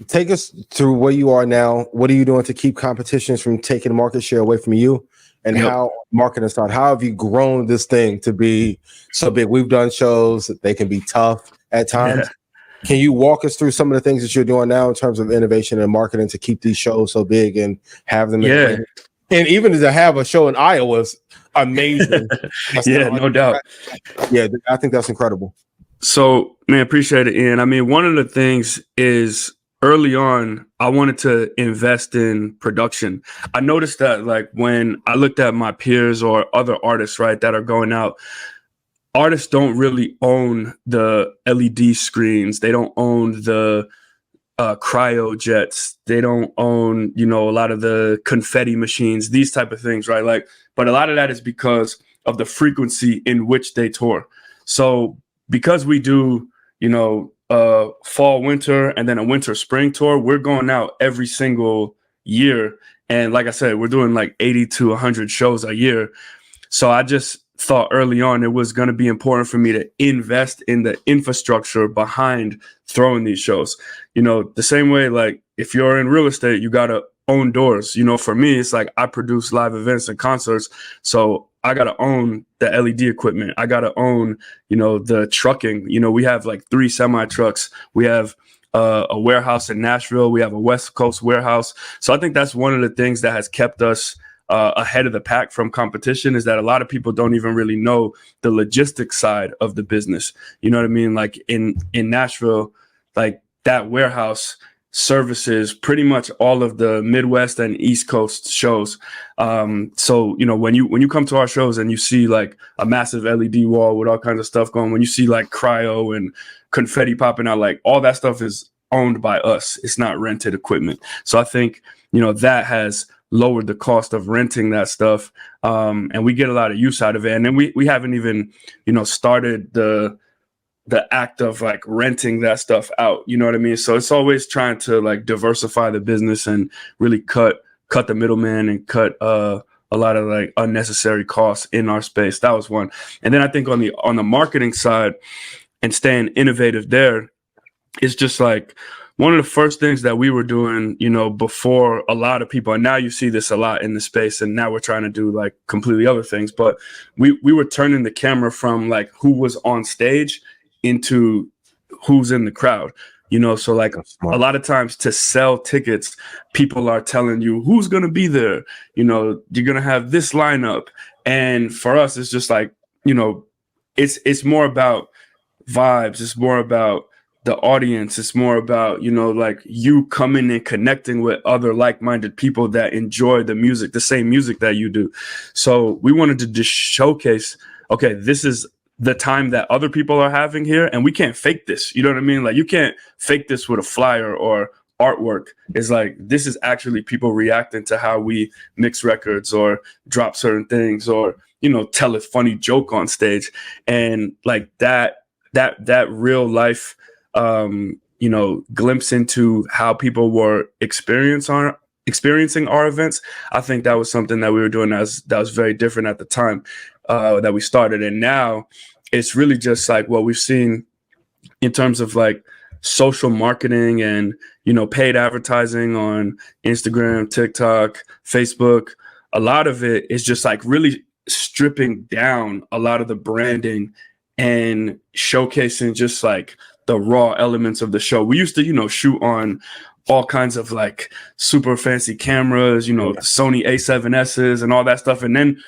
Take us through where you are now. What are you doing to keep competitions from taking market share away from you? And how marketing started? How have you grown this thing to be so big? We've done shows that they can be tough at times. Yeah. Can you walk us through some of the things that you're doing now in terms of innovation and marketing to keep these shows so big and have them? And even to have a show in Iowa is amazing. No doubt. Yeah, I think that's incredible. So, man, appreciate it, Ian. I mean, one of the things is early on, I wanted to invest in production. I noticed that like when I looked at my peers or other artists, right, that are going out, artists don't really own the LED screens. They don't own the cryo jets. They don't own, a lot of the confetti machines, these type of things, right? Like, but a lot of that is because of the frequency in which they tour. So because we do, fall, winter, and then a winter, spring tour, we're going out every single year. And like I said, we're doing like 80 to 100 shows a year. So I just thought early on it was going to be important for me to invest in the infrastructure behind throwing these shows. The same way, like if you're in real estate, you got to own doors. For me, it's like I produce live events and concerts. So I got to own the LED equipment. I got to own, the trucking. We have like 3 semi trucks. We have a warehouse in Nashville. We have a West Coast warehouse. So I think that's one of the things that has kept us ahead of the pack from competition, is that a lot of people don't even really know the logistics side of the business. You know what I mean? Like in Nashville, like that warehouse services pretty much all of the Midwest and East Coast shows. So, when you come to our shows and you see like a massive LED wall with all kinds of stuff going, when you see like cryo and confetti popping out, like all that stuff is owned by us. It's not rented equipment. So I think, that has lowered the cost of renting that stuff. And we get a lot of use out of it. And then we haven't even, started the act of like renting that stuff out. You know what I mean? So it's always trying to like diversify the business and really cut the middleman and cut a lot of like unnecessary costs in our space. That was one. And then I think on the marketing side and staying innovative there, it's just like one of the first things that we were doing, before a lot of people, and now you see this a lot in the space, and now we're trying to do like completely other things, but we were turning the camera from like who was on stage into who's in the crowd. So like a lot of times to sell tickets, people are telling you who's going to be there. You're going to have this lineup. And for us, it's just like, it's more about vibes. It's more about the audience. It's more about, like you coming and connecting with other like-minded people that enjoy the music, the same music that you do. So we wanted to just showcase, okay, this is the time that other people are having here, and we can't fake this. You know what I mean? Like you can't fake this with a flyer or artwork. It's like, this is actually people reacting to how we mix records or drop certain things or, tell a funny joke on stage. And like that real life, glimpse into how people were experiencing our events. I think that was something that we were doing that was very different at the time that we started. And now it's really just like what we've seen in terms of like social marketing and, paid advertising on Instagram, TikTok, Facebook. A lot of it is just like really stripping down a lot of the branding and showcasing just like the raw elements of the show. We used to, shoot on all kinds of like super fancy cameras, Sony A7Ss and all that stuff. And then,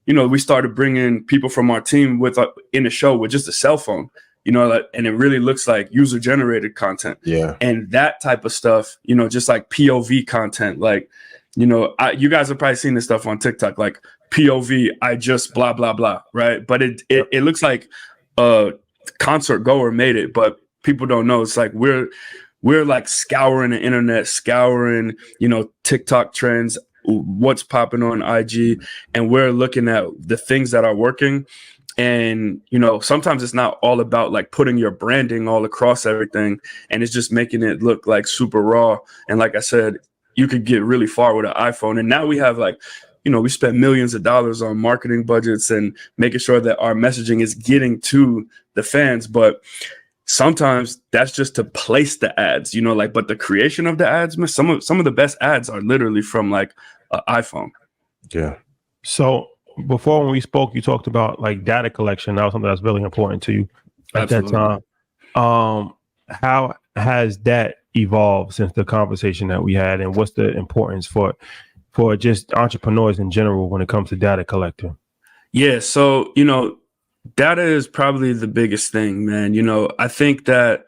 we started bringing people from our team in the show with just a cell phone, and it really looks like user generated content. Yeah. And that type of stuff, just like POV content, like, you guys have probably seen this stuff on TikTok, like POV, I just blah, blah, blah. Right. But it looks like a concert goer made it, but people don't know. It's like we're like scouring the internet, scouring, TikTok trends, what's popping on IG, and we're looking at the things that are working. And, sometimes it's not all about like putting your branding all across everything, and it's just making it look like super raw. And like I said, you could get really far with an iPhone. And now we have like, we spend millions of dollars on marketing budgets and making sure that our messaging is getting to the fans. But sometimes that's just to place the ads, but the creation of the ads, some of the best ads are literally from like an iPhone. Yeah. So before when we spoke, you talked about like data collection. That was something that's really important to you at Absolutely. that time. How has that evolved since the conversation that we had, and what's the importance for just entrepreneurs in general when it comes to data collecting? Yeah. So, data is probably the biggest thing, man. I think that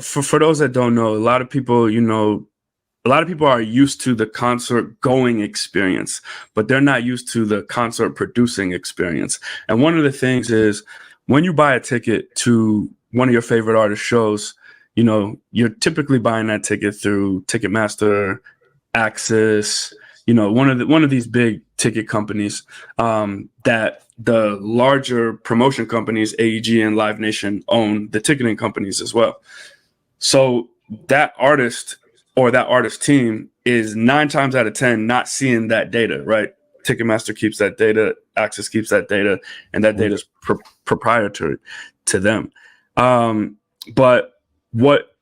For those that don't know, a lot of people, are used to the concert going experience, but they're not used to the concert producing experience. And one of the things is when you buy a ticket to one of your favorite artist shows, you're typically buying that ticket through Ticketmaster, Access, one of these big ticket companies that the larger promotion companies, AEG and Live Nation, own the ticketing companies as well. So that artist or that artist team is 9 times out of 10 not seeing that data, right? Ticketmaster keeps that data, Access keeps that data, and that data is proprietary to them. But what,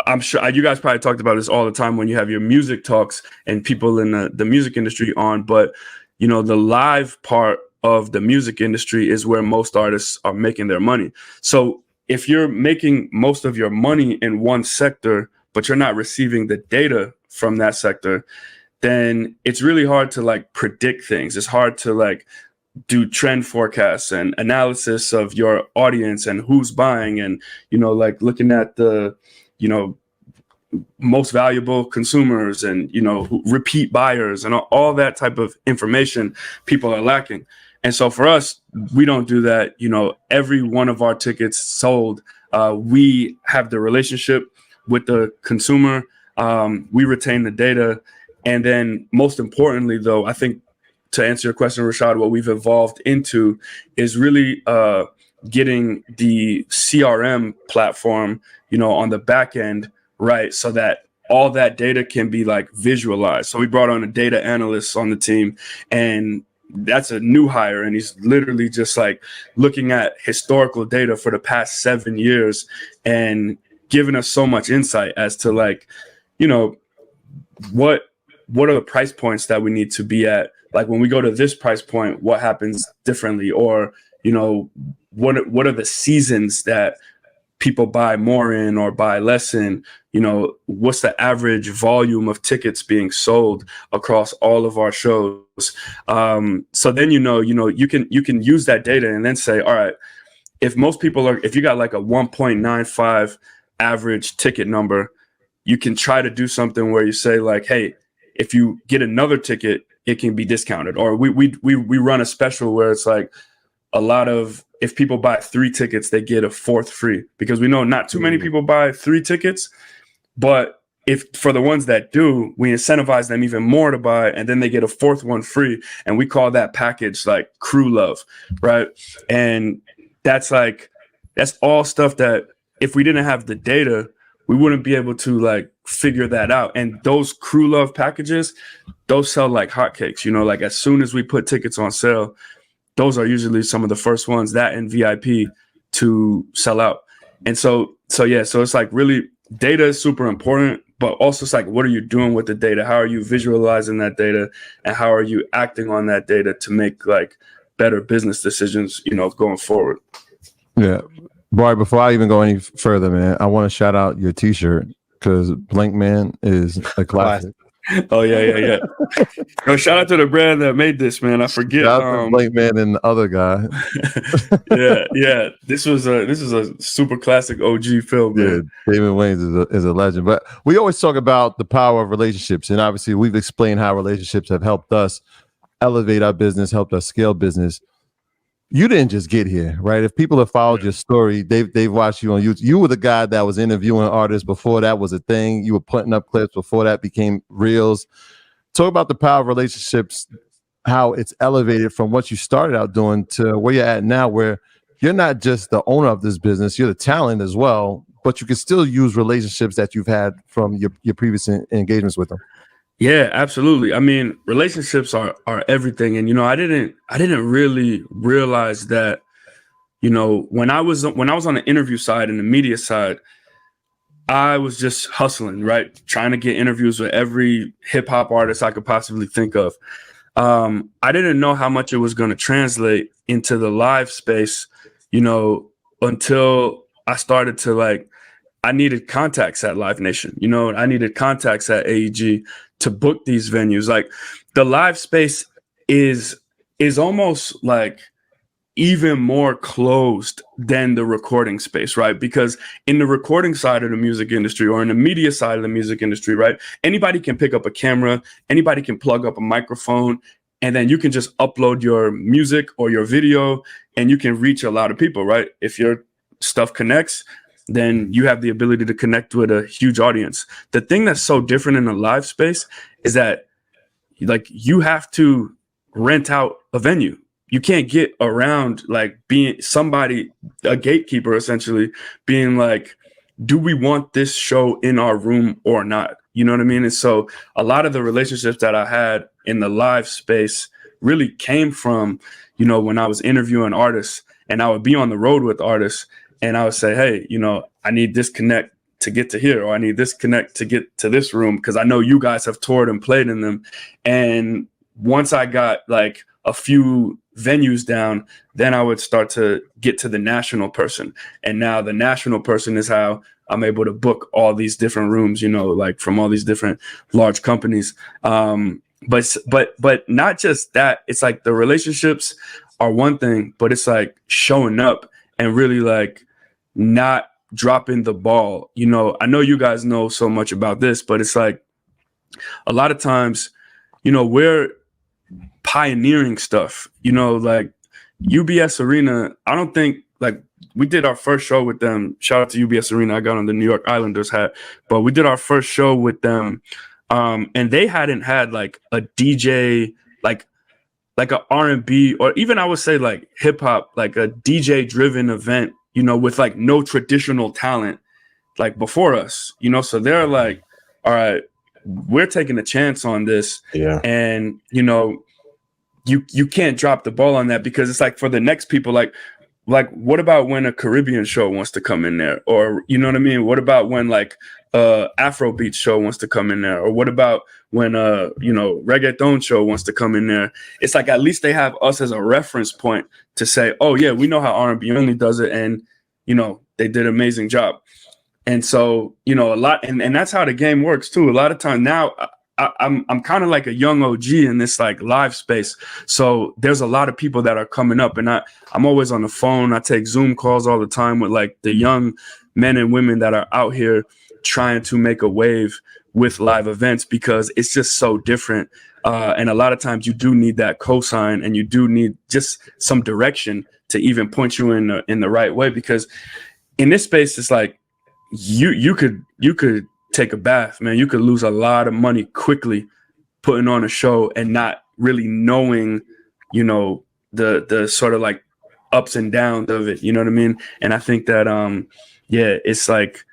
I'm sure you guys probably talked about this all the time when you have your music talks and people in the music industry on, but the live part of the music industry is where most artists are making their money. So if you're making most of your money in one sector, but you're not receiving the data from that sector, then it's really hard to like predict things. It's hard to like do trend forecasts and analysis of your audience and who's buying and, like looking at the, most valuable consumers and, repeat buyers and all that type of information people are lacking. And so for us, we don't do that. Every one of our tickets sold, we have the relationship with the consumer. We retain the data. And then most importantly, though, I think to answer your question, Rashad, what we've evolved into is really getting the CRM platform, on the back end, right, so that all that data can be like visualized. So we brought on a data analyst on the team, and that's a new hire, and he's literally just like looking at historical data for the past 7 years and giving us so much insight as to like, what are the price points that we need to be at? Like when we go to this price point, what happens differently? Or, what are the seasons that people buy more in or buy less in? What's the average volume of tickets being sold across all of our shows? So then, you can use that data and then say, all right, if you got like a 1.95 average ticket number, you can try to do something where you say like, hey, if you get another ticket, it can be discounted. Or we run a special where it's like if people buy 3 tickets, they get a 4th free, because we know not too many people buy 3 tickets, but if for the ones that do, we incentivize them even more to buy, and then they get a 4th one free. And we call that package like crew love, right? And that's all stuff that if we didn't have the data, we wouldn't be able to like figure that out. And those crew love packages, those sell like hotcakes, like as soon as we put tickets on sale, those are usually some of the first ones, that and VIP, to sell out. And so it's like really data is super important, but also it's like, what are you doing with the data? How are you visualizing that data? And how are you acting on that data to make like better business decisions, going forward? Yeah. Boy, before I even go any further, man, I want to shout out your t-shirt, because Blank Man is a classic. Oh yeah. Yo, shout out to the brand that made this, man. I forget. Shout out to Blank Man and the other guy. yeah. This is a super classic OG film, man. Yeah, David Wayans is a legend. But we always talk about the power of relationships, and obviously we've explained how relationships have helped us elevate our business, helped us scale business. You didn't just get here, right? If people have followed your story, they've watched you on YouTube. You were the guy that was interviewing artists before that was a thing. You were putting up clips before that became reels. Talk about the power of relationships, how it's elevated from what you started out doing to where you're at now, where you're not just the owner of this business, you're the talent as well, but you can still use relationships that you've had from your previous engagements with them. Yeah, absolutely. I mean, relationships are everything. And, I didn't really realize that, when I was on the interview side and the media side, I was just hustling, right? Trying to get interviews with every hip hop artist I could possibly think of. I didn't know how much it was going to translate into the live space, until I started to I needed contacts at Live Nation, I needed contacts at AEG to book these venues. Like the live space is almost like even more closed than the recording space, right? Because in the recording side of the music industry or in the media side of the music industry, right, anybody can pick up a camera, anybody can plug up a microphone, and then you can just upload your music or your video and you can reach a lot of people, right? If your stuff connects, then you have the ability to connect with a huge audience. The thing that's so different in the live space is that like you have to rent out a venue. You can't get around like being somebody, a gatekeeper essentially, being like, do we want this show in our room or not? You know what I mean? And so a lot of the relationships that I had in the live space really came from, you know, when I was interviewing artists and I would be on the road with artists and I would say, hey, you know, I need this connect to get to here, or I need this connect to get to this room because I know you guys have toured and played in them. And once I got like a few venues down, then I would start to get to the national person. And now the national person is how I'm able to book all these different rooms, you know, like from all these different large companies. But not just that, it's like the relationships are one thing, but it's like showing up and really like not dropping the ball. You know, I know you guys know so much about this, but it's like a lot of times, you know, we're pioneering stuff, you know, like UBS Arena. I don't think like we did our first show with them. Shout out to UBS Arena. I got on the New York Islanders hat, but we did our first show with them. And they hadn't had like a DJ, like a R&B, or even I would say like hip hop, like a DJ driven event, you know, with like no traditional talent like before us, you know. So they're like, all right, we're taking a chance on this. Yeah. And, you know, you can't drop the ball on that because it's like for the next people, like what about when a Caribbean show wants to come in there? Or, you know what I mean? What about when like Afrobeat show wants to come in there? Or what about when you know, reggaeton show wants to come in there? It's like at least they have us as a reference point to say, oh yeah, we know how R&B only does it, and you know, they did an amazing job. And so, you know, a lot, and that's how the game works too. A lot of time now, I'm kind of like a young OG in this like live space. So there's a lot of people that are coming up, and I'm always on the phone. I take Zoom calls all the time with like the young men and women that are out here trying to make a wave with live events because it's just so different. And a lot of times you do need that cosign, and you do need just some direction to even point you in the right way. Because in this space, it's like you could take a bath, man. You could lose a lot of money quickly putting on a show and not really knowing, you know, the sort of like ups and downs of it. You know what I mean? And I think that yeah, it's like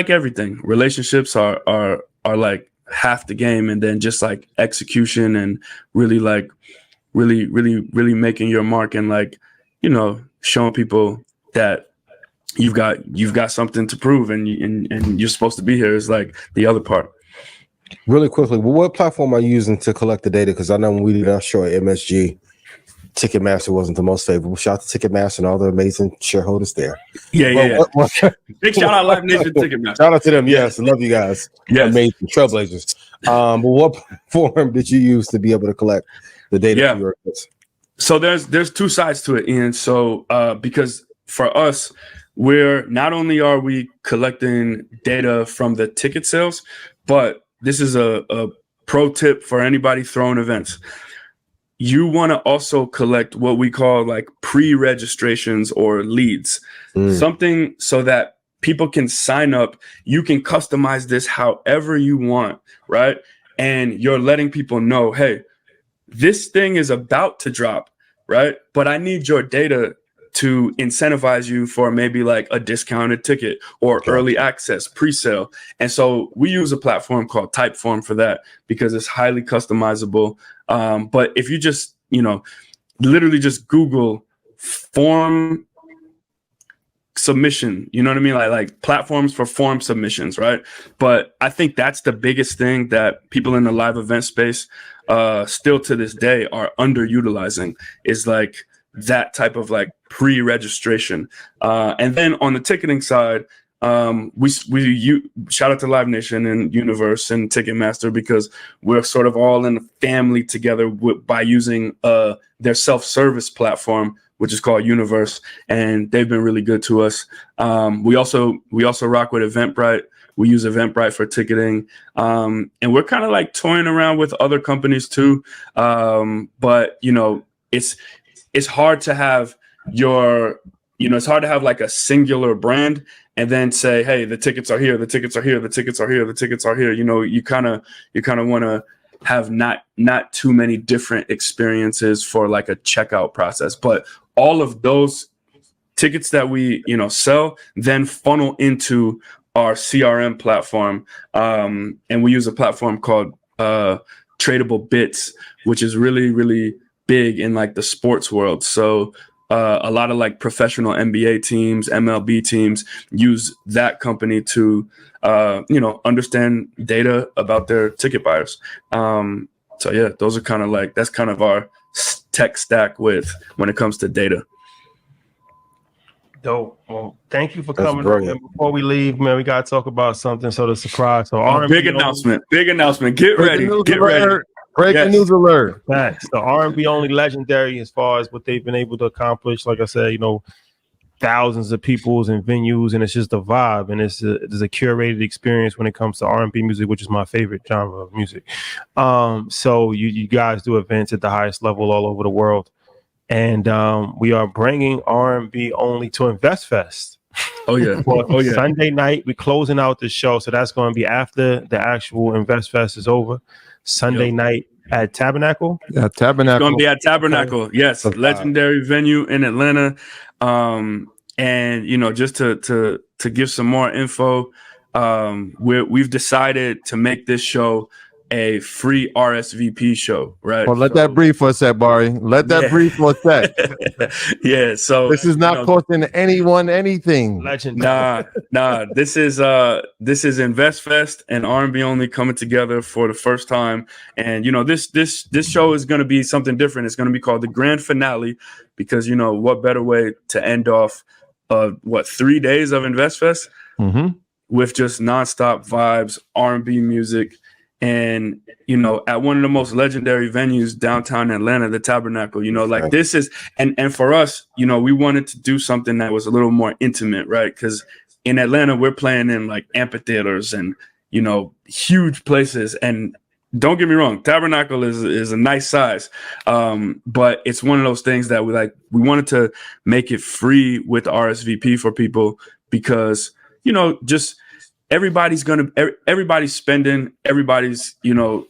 everything. Relationships are like half the game, and then just like execution and really making your mark and like, you know, showing people that you've got something to prove, and you're supposed to be here is like the other part. Really quickly, well, what platform are you using to collect the data? Because I know when we did our show at MSG, Ticketmaster wasn't the most favorable. Shout out to Ticketmaster and all the amazing shareholders there. Yeah. Big shout out Live Nation Ticketmaster. Shout out to them. Yes, I love you guys. Yes. Amazing trailblazers. But what platform did you use to be able to collect the data for your records? So there's two sides to it, Ian. So because for us, we're not only are we collecting data from the ticket sales, but this is a pro tip for anybody throwing events. You want to also collect what we call like pre-registrations or leads, something so that people can sign up. You can customize this however you want, right? And you're letting people know, hey, this thing is about to drop, right? But I need your data to incentivize you for maybe like a discounted ticket or early access pre-sale. And so we use a platform called Typeform for that because it's highly customizable. But if you just, you know, literally just Google form submission, you know what I mean? Like platforms for form submissions, right? But I think that's the biggest thing that people in the live event space still to this day are underutilizing is like that type of like pre-registration. And then on the ticketing side, shout out to Live Nation and Universe and Ticketmaster, because we're sort of all in a family together by using their self-service platform, which is called Universe, and they've been really good to us. We also rock with Eventbrite. We use Eventbrite for ticketing, and we're kind of like toying around with other companies too. But it's hard to have it's hard to have like a singular brand and then say, hey, the tickets are here, the tickets are here, the tickets are here, the tickets are here. You kind of want to have not too many different experiences for like a checkout process, but all of those tickets that we sell then funnel into our CRM platform, and we use a platform called Tradable Bits, which is really, really big in like the sports world. So a lot of like professional NBA teams, MLB teams use that company to understand data about their ticket buyers. So yeah, those are kind of like, that's kind of our tech stack when it comes to data. Dope. Well, thank you for coming. And before we leave, man, we gotta talk about something. So the surprise. So big announcement. Get ready. Breaking news alert. Thanks. The R&B only legendary as far as what they've been able to accomplish. Like I said, thousands of peoples and venues, and it's just a vibe, and it's a curated experience when it comes to R&B music, which is my favorite genre of music. So you guys do events at the highest level all over the world. And we are bringing R&B only to Invest Fest. Oh yeah. Sunday night, we're closing out the show. So that's going to be after the actual Invest Fest is over. Sunday night at Tabernacle. Yeah, Tabernacle. It's going to be at Tabernacle. Yes. Legendary venue in Atlanta. And just to give some more info, we've decided to make this show a free RSVP show, right? Well, let that breathe for a sec, Barry. Let that breathe for a sec. Yeah. So this is not costing anyone anything. Legendary. Nah. This is Invest Fest and R&B only coming together for the first time. And this show is going to be something different. It's going to be called the grand finale, because what better way to end off 3 days of Invest Fest with just nonstop vibes, R&B music. And, at one of the most legendary venues downtown Atlanta, the Tabernacle, this is, and for us, we wanted to do something that was a little more intimate, right? Because in Atlanta, we're playing in like amphitheaters and, huge places. And don't get me wrong, Tabernacle is a nice size. But it's one of those things that we wanted to make it free with RSVP for people, because, just everybody's spending, everybody's, you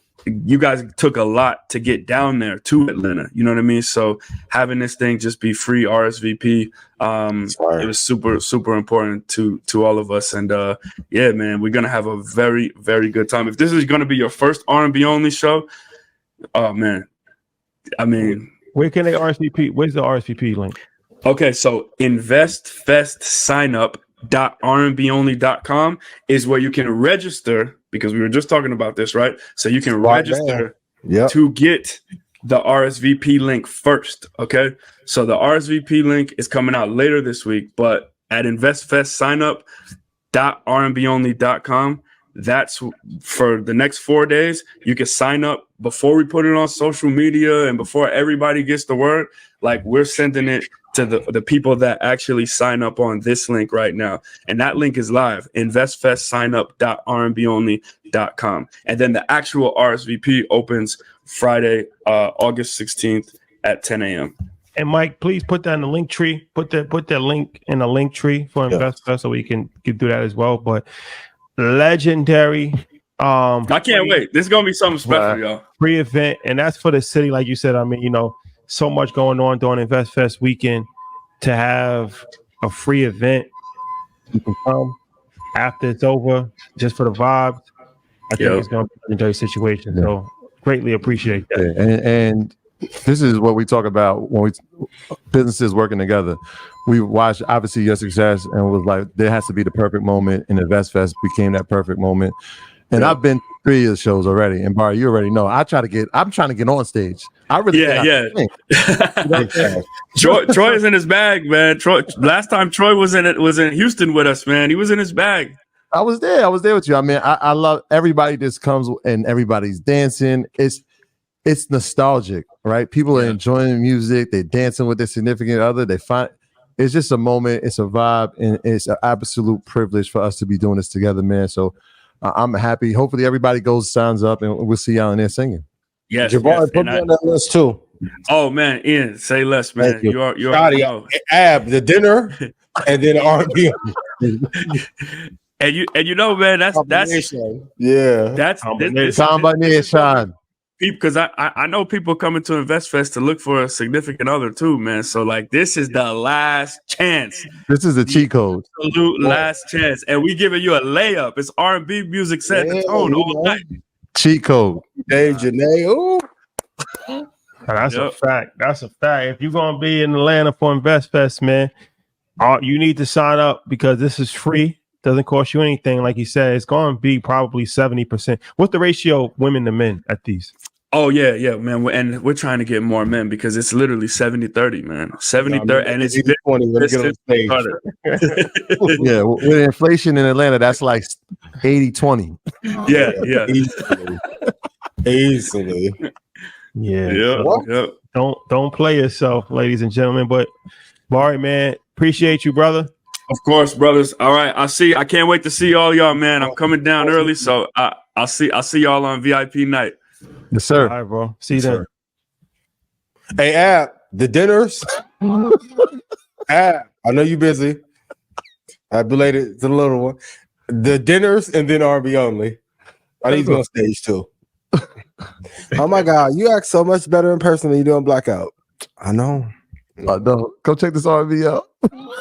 guys took a lot to get down there to Atlanta. You know what I mean? So having this thing just be free RSVP, it was super, super important to all of us. And yeah, man, we're going to have a very, very good time. If this is going to be your first R&B only show, oh man, I mean, where can they RSVP? Where's the RSVP link? Okay. So investfestssignup.rnbonly.com is where you can register, because we were just talking about this, right? So you can register to get the RSVP link first. Okay. So the RSVP link is coming out later this week, but at investfestssignup.rnbonly.com, that's for the next 4 days. You can sign up before we put it on social media and before everybody gets the word. Like, we're sending it to the people that actually sign up on this link right now. And that link is live, investfestssignup.rnbonly.com. And then the actual RSVP opens Friday, August 16th at 10 a.m. And Mike, please put that in the link tree. Put that link in the link tree for InvestFest so we can get through that as well. But legendary. I can't wait. This is going to be something special, y'all. Free event. And that's for the city. Like you said, I mean, so much going on during InvestFest weekend. To have a free event, you can come after it's over just for the vibes. I think it's going to be a legendary situation. So greatly appreciate that. And this is what we talk about when businesses working together. We watched obviously your success and was like, there has to be the perfect moment, and InvestFest became that perfect moment. And I've been 3 of the shows already. And Barry, you already know. I'm trying to get on stage. I really Troy is in his bag, man. Last time Troy was in Houston with us, man. He was in his bag. I was there with you. I mean, I love everybody just comes and everybody's dancing. It's nostalgic, right? People are enjoying music, they're dancing with their significant other, it's just a moment, it's a vibe, and it's an absolute privilege for us to be doing this together, man. So I'm happy. Hopefully everybody signs up, and we'll see y'all in there singing. Yes, Jabari, put me on that list too. Oh man, Ian, say less, man. You're Ab, the dinner, and then R&B. and you know, man, that's combination. Because I know people coming to InvestFest to look for a significant other too, man. So like, this is the last chance. This is the cheat code. Absolute last chance, and we giving you a layup. It's R&B music set the tone all night. Cheat code. Dave Janae. Ooh. That's a fact. That's a fact. If you're gonna be in Atlanta for InvestFest, man, you need to sign up because this is free. Doesn't cost you anything. Like you said, it's going to be probably 70%. What's the ratio of women to men at these? Oh, yeah, man. And we're trying to get more men because it's literally 70-30, man. 70-30. And it's 20. Yeah, with inflation in Atlanta, that's like 80-20. Yeah. Easily. Yeah. Don't play yourself, ladies and gentlemen. But Barry, man, appreciate you, brother. Of course, brothers. All right, I can't wait to see all y'all, man. I'm coming down early, so I'll see y'all on VIP night. Yes, sir. All right, bro. See you then. Hey, Ab, the dinners. Ab, I know you're busy. I belated to the little one. The dinners and then R&B only. I need to go on stage too. Oh my God, you act so much better in person than you do on Blackout. I know. No, go check this R&B out.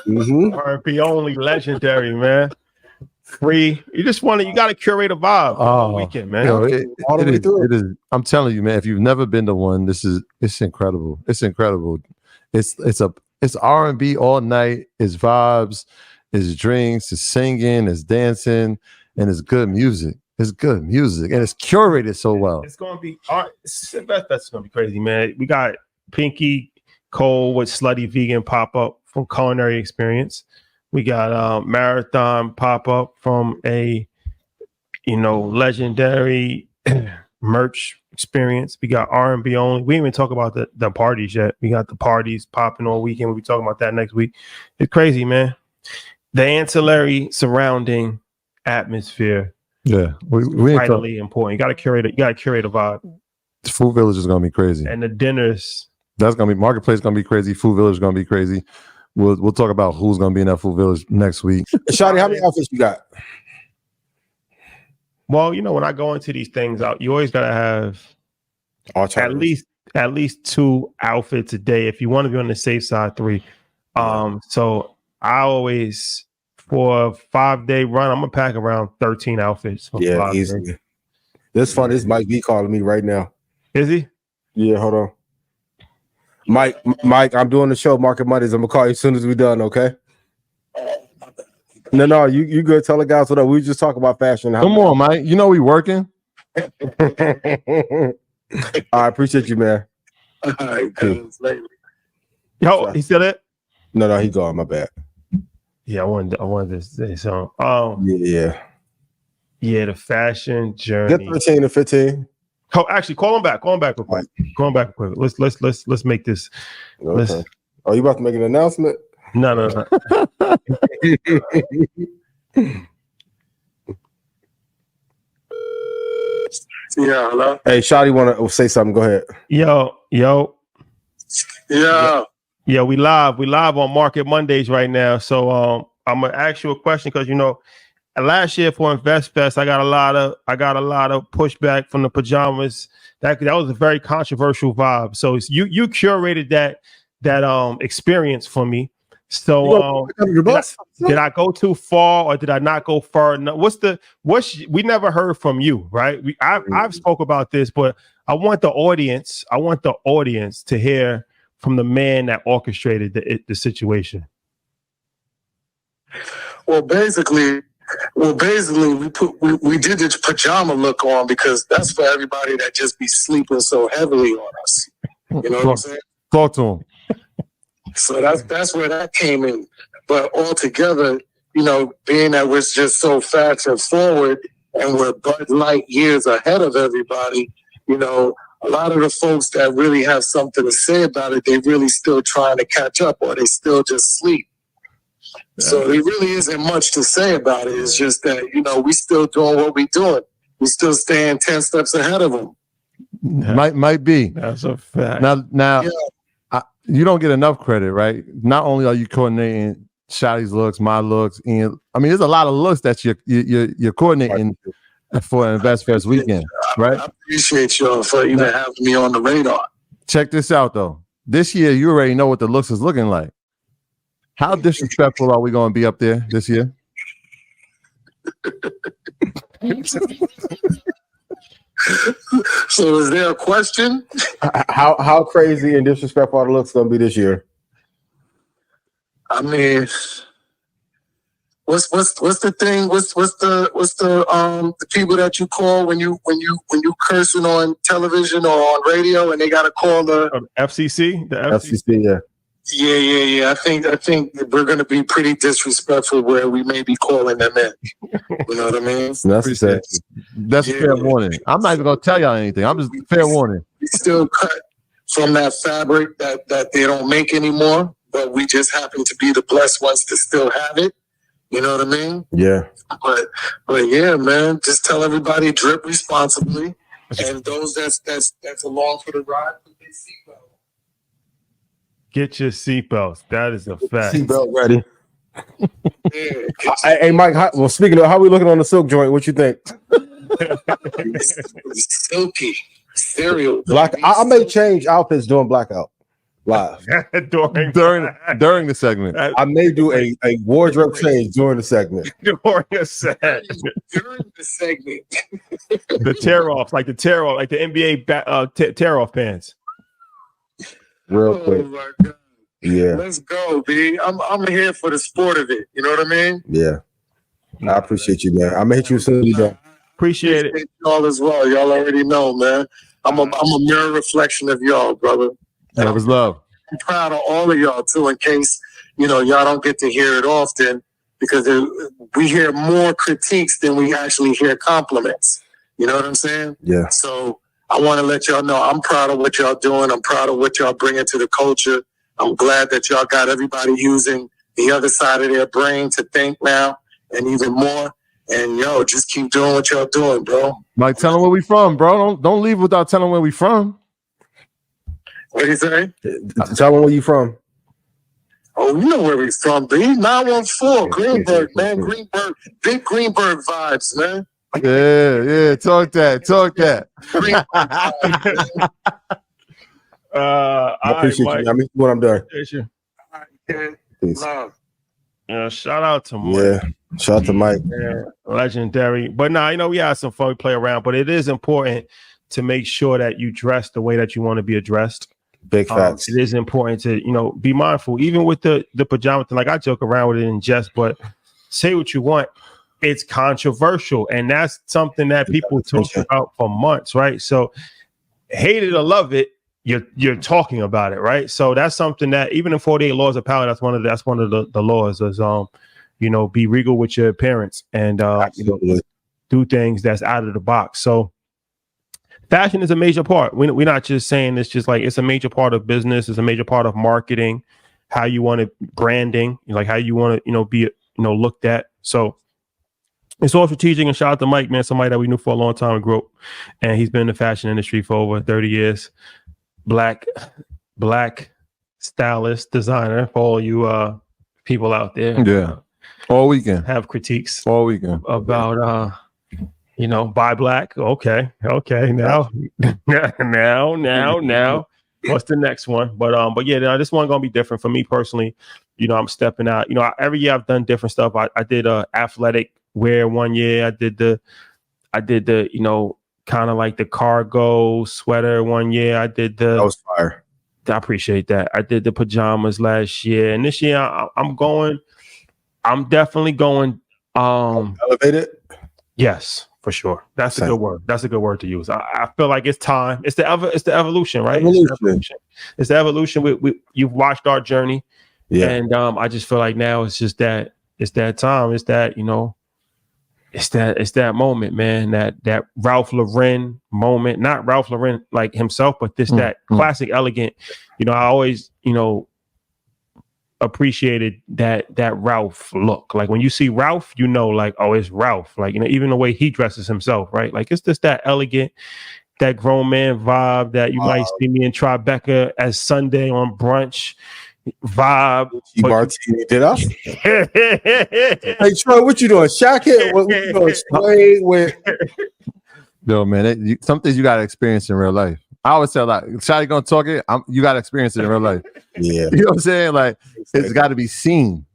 R&B only, legendary, man. Free. You got to curate a vibe all weekend, man. It is. I'm telling you, man. If you've never been to one, it's incredible. It's incredible. It's R&B all night. It's vibes. It's drinks. It's singing. It's dancing, and it's good music. It's good music, and it's curated so well. It's gonna be that's gonna be crazy, man. We got Pinky Cole with Slutty Vegan pop up from Culinary Experience. We got Marathon pop up from a legendary merch experience. We got R&B only. We didn't even talk about the parties yet. We got the parties popping all weekend. We'll be talking about that next week. It's crazy, man. The ancillary surrounding atmosphere. Yeah, we vitally important. You got to curate a vibe. The Food Village is gonna be crazy, and the dinners. That's gonna be Marketplace. Gonna be crazy. Food Village is gonna be crazy. We'll talk about who's gonna be in that Food Village next week. Shawty, how many outfits you got? Well, when I go into these things, you always gotta have at least 2 outfits a day. If you want to be on the safe side, 3. So I always, for a 5-day run, I'm gonna pack around 13 outfits. Yeah, easily. This fun. This Mike B calling me right now. Is he? Yeah, hold on. Mike, I'm doing the show, Market Mondays. I'm gonna call you as soon as we're done, okay? No, you good. Tell the guys what up. We just talk about fashion. Come on, Mike. We working. I appreciate you, man. All right, Yo, he said it? No, he gone. My bad. Yeah, I wanted to say something. Yeah, the fashion journey. Get 13 to 15. Oh, actually, call him back real quick. Let's make this. Okay. Are you about to make an announcement? No. Yeah, hello. Hey, Shawty, want to say something? Go ahead. Yo. Yeah. Yeah, we live on Market Mondays right now. So I'm gonna ask you a question because last year for InvestFest, I got a lot of pushback from the pajamas. That was a very controversial vibe. So you curated that experience for me. So did I go too far or did I not go far enough? We never heard from you, right? I've spoke about this, but I want the audience to hear from the man that orchestrated the situation. Well, basically, Well, basically, we did the pajama look on because that's for everybody that just be sleeping so heavily on us. You know what I'm saying? Talk to him. So that's where that came in. But altogether, you know, being that we're just so fast and forward and we're Bud Light years ahead of everybody, you know, a lot of the folks that really have something to say about it, they really still trying to catch up or they still just sleep. So there really isn't much to say about it. It's just that, you know, we still doing what we doing. We still staying 10 steps ahead of them. Might be. That's a fact. Now Yeah. you don't get enough credit, right? Not only are you coordinating Shotty's looks, my looks, and I mean, there's a lot of looks that you're coordinating for an Invest Fest weekend, right? I appreciate y'all for even having me on the radar. Check this out, though. This year, you already know what the looks is looking like. How disrespectful are we going to be up there this year? So is there a question? How crazy and disrespectful are the looks going to be this year? I mean, what's the thing? What's the people that you call when you cursing on television or on radio and they gotta call the FCC? The FCC, yeah. Yeah. I think we're gonna be pretty disrespectful where we may be calling them in. You know what I mean? That's a fair warning. I'm not even gonna tell y'all anything. I'm just fair warning. We still cut from that fabric that they don't make anymore, but we just happen to be the blessed ones to still have it. You know what I mean? Yeah. But yeah, man, just tell everybody drip responsibly, and those that's along for the ride, put their seatbelt. Get your seatbelts. That is a fact. Seatbelt ready. Yeah, Hey, Mike. Well, speaking of how we looking on the silk joint, what you think? silky cereal. Black. I may change outfits during blackout live. during the segment. I may do a wardrobe change during the segment. During a segment. The tear off, like the NBA tear off pants. Real quick. My God. Yeah. Let's go, B. I'm here for the sport of it. You know what I mean? Yeah. I appreciate you, man. I'm gonna hit you as soon as you're done. Appreciate it. Y'all as well. Y'all already know, man. I'm a mirror reflection of y'all, brother. That was love. I'm proud of all of y'all too, in case y'all don't get to hear it often, because we hear more critiques than we actually hear compliments. You know what I'm saying? Yeah. So I want to let y'all know I'm proud of what y'all doing. I'm proud of what y'all bringing to the culture. I'm glad that y'all got everybody using the other side of their brain to think now, and even more. And just keep doing what y'all doing, bro. Mike, tell them where we from, bro. Don't leave without telling where we from. What do you say? Tell them where you from. Oh, you know where we from, B. 914, Greenberg, man. Greenberg, big Greenberg vibes, man. Yeah. Talk that. I appreciate you. I mean, what I'm doing. All right, love. Yeah, shout out to Mike. Yeah, shout out to Mike. Yeah, legendary. But now, we have some fun, we play around, but it is important to make sure that you dress the way that you want to be addressed. Big facts. It is important to, be mindful, even with the pajama thing. Like, I joke around with it in jest, but say what you want. It's controversial, and that's something that people talk about for months, right? So, hate it or love it, you're talking about it, right? So that's something that even in 48 Laws of Power, that's one of the laws is be regal with your appearance and do things that's out of the box. So fashion is a major part. We're not just saying it's just like it's a major part of business. It's a major part of marketing, how you want it, branding, like how you want to be looked at. So it's all strategic. And shout out to Mike, man, somebody that we knew for a long time and grew up, and he's been in the fashion industry for over 30 years. Black stylist, designer for all you people out there. Yeah. All weekend. Have critiques. All weekend. About buy black. Okay. Now. What's the next one? But yeah, this one gonna be different for me personally. I'm stepping out. Every year I've done different stuff. I did athletic wear one year. I did the kind of like the cargo sweater one year. I did that was fire. I appreciate that. I did the pajamas last year, and this year I'm definitely going Elevated. Yes, for sure. That's Same. a good word. That's a good word to use. I feel like it's time. It's the evolution, right? Evolution. It's the evolution. You've watched our journey, Yeah. and I just feel like now it's just that it's that time. It's that it's that moment, man. That Ralph Lauren moment, not Ralph Lauren like himself, but that classic, elegant. I always appreciated that Ralph look. Like when you see Ralph, like, oh, it's Ralph. Like, even the way he dresses himself, right? Like it's just that elegant, that grown man vibe that you might see me in Tribeca as Sunday on brunch vibe. Martini, did I? Hey Troy, what you doing? Shaq it? What you doing? Sway with? Yo, man, some things you gotta experience in real life. I always tell like, Shotty gonna talk it. You gotta experience it in real life. Yeah, you know what I'm saying? Like it's got to be seen.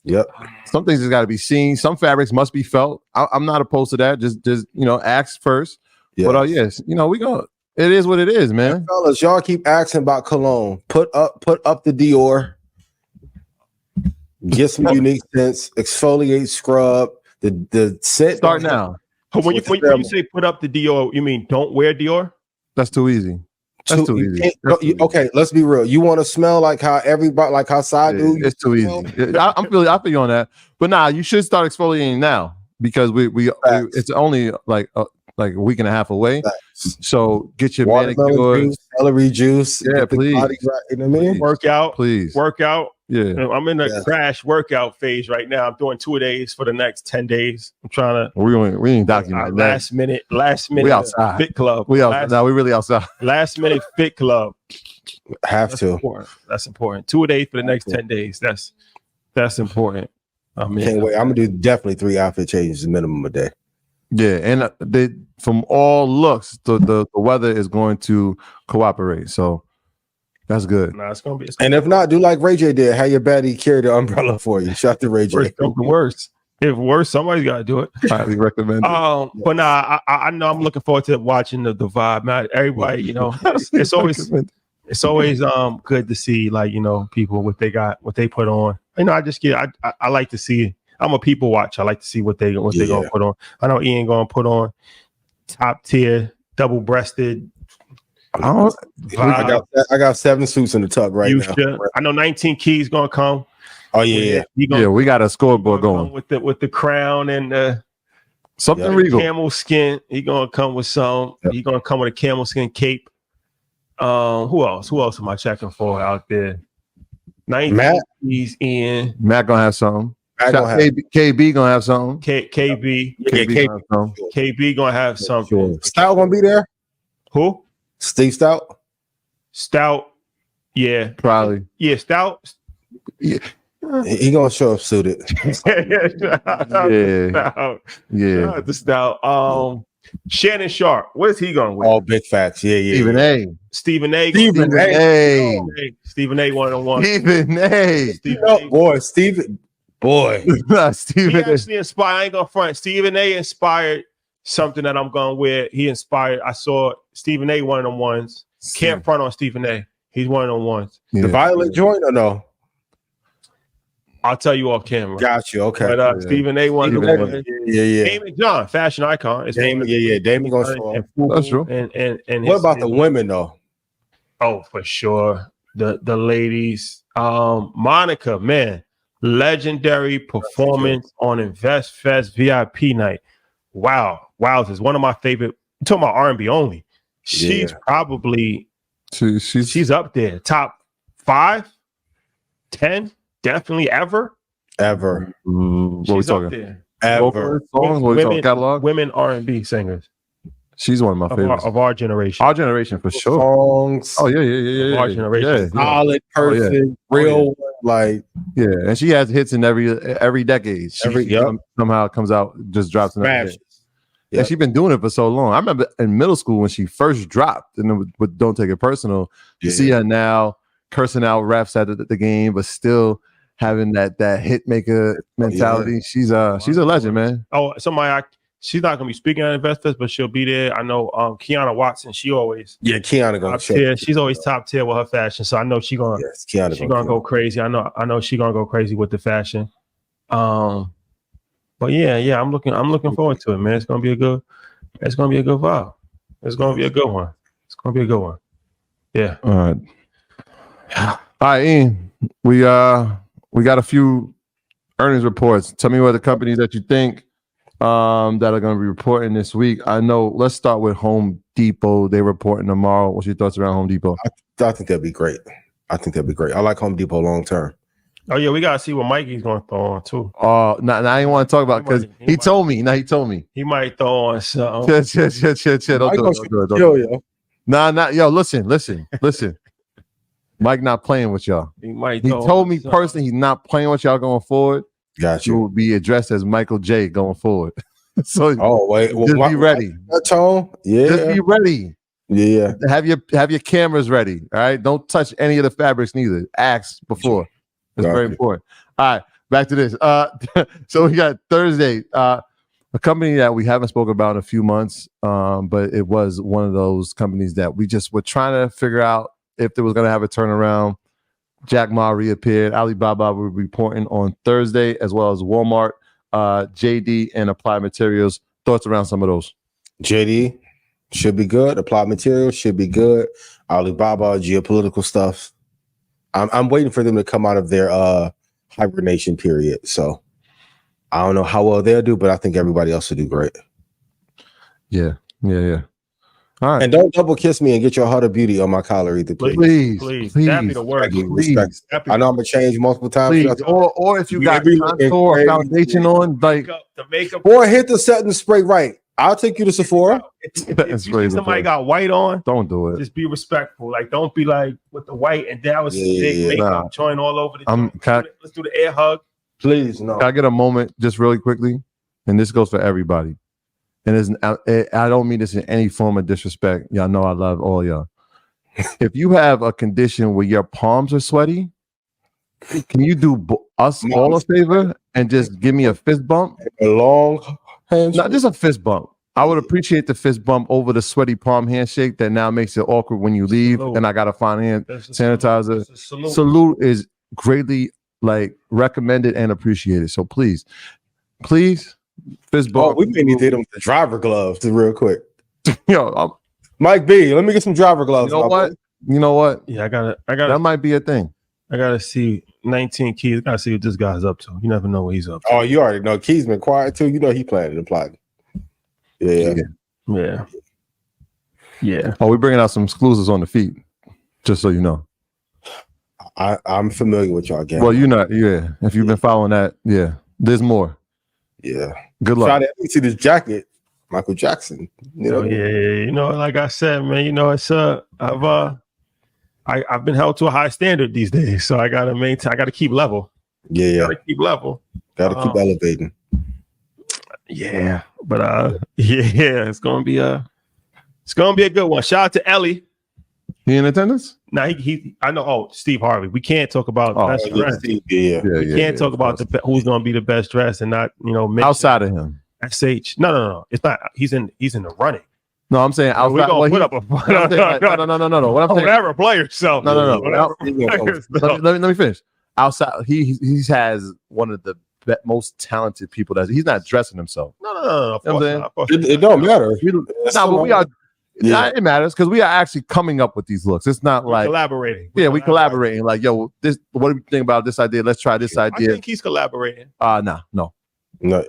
Yep. Some things has got to be seen. Some fabrics must be felt. I'm not opposed to that. Just ask first. Yes. But yes, we go. It is what it is, man. And fellas, y'all keep asking about cologne. Put up the Dior. Get some unique scents. Exfoliate, scrub. The scent. Start now. When you say put up the Dior, you mean don't wear Dior? That's too easy. That's too easy. Okay, let's be real. You want to smell like how everybody, like how Side do? It's too easy. I feel you on that. But nah, you should start exfoliating now because we it's only like a week and a half away. Facts. So get your manicure, celery juice. Yeah, please. Body, you know what I mean? Workout, please. Workout. Yeah, I'm in a crash workout phase right now. I'm doing 2 days for the next 10 days. I'm trying to. We ain't documenting that. Last minute. We outside. Fit club. We outside. No, we really outside. Last minute fit club. That's important. That's important. 2 days for the next 10 days. That's important. Can't wait. I'm gonna do definitely 3 outfit changes minimum a day. Yeah, and from all looks, the weather is going to cooperate. So. That's good. Nah, it's gonna be. And if not, do like Ray J did. Have your baddie carry the umbrella for you. Shout to Ray J. Worse. If worse, somebody's got to do it. Highly recommend it. But nah, I know I'm looking forward to watching the vibe. Not everybody, it's always good to see people what they put on. I like to see. I'm a people watcher. I like to see what they gonna put on. I know Ian gonna put on top tier, double breasted. I got 7 suits in the tub right now. I know 19 Keys gonna come. Oh yeah, we got a scoreboard going with the crown and something regal. Camel skin. He gonna come with some. Yep. He gonna come with a camel skin cape. Who else? Who else am I checking for out there? 19 Keys in. Matt gonna have something. KB gonna have something. KB gonna have something. Sure. Stout gonna be there. Who? Steve Stout, yeah, probably. Yeah, Stout. Yeah, he gonna show up suited. Yeah. The Stout. Shannon Sharp. What is he going with? All big facts. Yeah. Stephen A. Stephen A. One on one. Stephen A. Stephen. He actually inspired. I ain't gonna front. Stephen A. inspired something that I'm going with. He inspired. I saw Stephen A. one of them ones. Can't front on Stephen A. He's one of them ones. The violet joint or no? I'll tell you off camera. Got you. Okay. But Stephen A. one of them ones. Yeah. Damon John, fashion icon. Damon gonna show. That's true. And what about the women though? Oh, for sure. The ladies. Monica, man, legendary performance on Invest Fest VIP night. Wow, is one of my favorite. I'm talking about R&B only. She's probably she's up there, top 5, 10, definitely ever. What we talking? There. Ever. Women R&B singers. She's one of my favorites of our generation. Our generation for sure. Songs. Oh yeah. Our generation. Solid person, real like and she has hits in every decade. Somehow comes out, just drops in every day. Yeah, she's been doing it for so long. I remember in middle school when she first dropped, and with Don't Take It Personal, you see her now cursing out refs at the game, but still having that hit maker mentality. She's a legend, man. Oh, she's not gonna be speaking at Investors, but she'll be there. I know Kiana Watson, she always Kiana gonna show tier. She's always top tier with her fashion. So I know she's gonna go crazy. I know she's gonna go crazy with the fashion. But yeah, I'm looking forward to it, man. It's gonna be a good vibe. It's gonna be a good one. It's gonna be a good one. Yeah. All right. All right, Ian. We got a few earnings reports. Tell me what the companies that you think that are going to be reporting this week. I know. Let's start with Home Depot. They're reporting tomorrow. What's your thoughts around Home Depot? I think that'd be great. I like Home Depot long term. Oh yeah, we gotta see what Mikey's gonna throw on too. Now I didn't want to talk about because he told me. Now he told me he might throw on something. Shit. Don't do it. Nah. Yo, listen. Mike not playing with y'all. He told me personally he's not playing with y'all going forward. Got you. You will be addressed as Michael J going forward. So wait, just be ready. That tone? Yeah. Just be ready. Yeah. Have your cameras ready. All right. Don't touch any of the fabrics neither. Ask before. It's very important. All right. Back to this. So we got Thursday. A company that we haven't spoken about in a few months. But it was one of those companies that we just were trying to figure out if they was going to have a turnaround. Jack Ma reappeared. Alibaba will be reporting on Thursday, as well as Walmart, JD, and Applied Materials. Thoughts around some of those? JD should be good. Applied Materials should be good. Alibaba, geopolitical stuff. I'm waiting for them to come out of their hibernation period. So I don't know how well they'll do, but I think everybody else will do great. Yeah. All right. And don't double kiss me and get your Heart of Beauty on my collar either, Please. That'd be the worst. Respect. I know I'm gonna change multiple times. Please. Or if you got contour foundation on, like the makeup, or hit the setting spray right. I'll take you to Sephora. If somebody got white on, don't do it. Just be respectful. Like, don't be like with the white and that was big makeup joint all over the joint. Let's do the air hug. Please, no. Can I get a moment just really quickly? And this goes for everybody. And I don't mean this in any form of disrespect. Y'all know I love all y'all. If you have a condition where your palms are sweaty, can you do us all a favor and just give me a fist bump? A long handshake? Not just a fist bump. I would appreciate the fist bump over the sweaty palm handshake that now makes it awkward when you leave. And I got to find hand sanitizer. Salute is greatly recommended and appreciated. So please. Fist bump. We may need to hit him with the driver gloves real quick. Yo, Mike B, let me get some driver gloves. You know what? Yeah, I got that might be a thing. I gotta see 19 Keys. I gotta see what this guy's up to. You never know what he's up to. Oh, you already know Keys been quiet too. You know he planted and plotting. Yeah. Oh, we're bringing out some exclusives on the feet, just so you know. I'm familiar with y'all game. Well, you're not. Yeah, if you've been following that, there's more. Yeah. Good luck. Let me see this jacket, Michael Jackson. Like I said, man. It's I've been held to a high standard these days, so I gotta maintain. I gotta keep level. Gotta keep level. Gotta keep elevating. Yeah, but it's gonna be a good one. Shout out to Ellie. He in attendance? Nah, he. I know. Oh, Steve Harvey. We can't talk about best dressed. We can't talk about who's going to be the best dressed and not outside of him. SH. No. It's not. He's in the running. No, I'm saying outside. We're gonna put up a no. What I'm saying, whatever player. So no. Let me finish. Outside, he has one of the most talented people. He's not dressing himself. No. It don't matter. But we are. Yeah. It matters because we are actually coming up with these looks. It's not like collaborating. We collaborating. Like, yo, this. What do you think about this idea? Let's try this idea. I think he's collaborating. No. Yeah,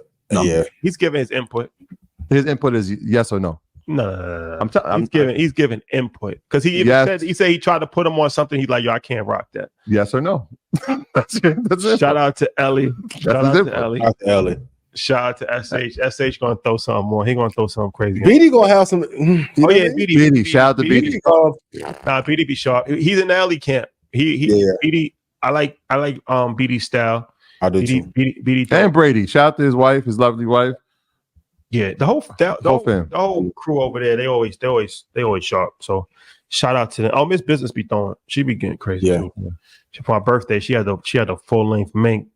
he's giving his input. His input is yes or no. No. He's giving input because he said he tried to put him on something. He's like, yo, I can't rock that. Yes or no. That's it. Shout out to Ellie. Shout out to Ellie. Shout out to SH gonna throw something more. He gonna throw something crazy. BD gonna have some. BD. Shout out to BD. Nah, BD be sharp. He's in the Ellie camp. BD. I like BD style. I do too. BD and Brady. Shout out to his wife, his lovely wife. Yeah, the whole crew over there. They always sharp. So shout out to them. Oh, Miss Business be throwing. She be getting crazy. Yeah. Too. For my birthday, she had the full length mink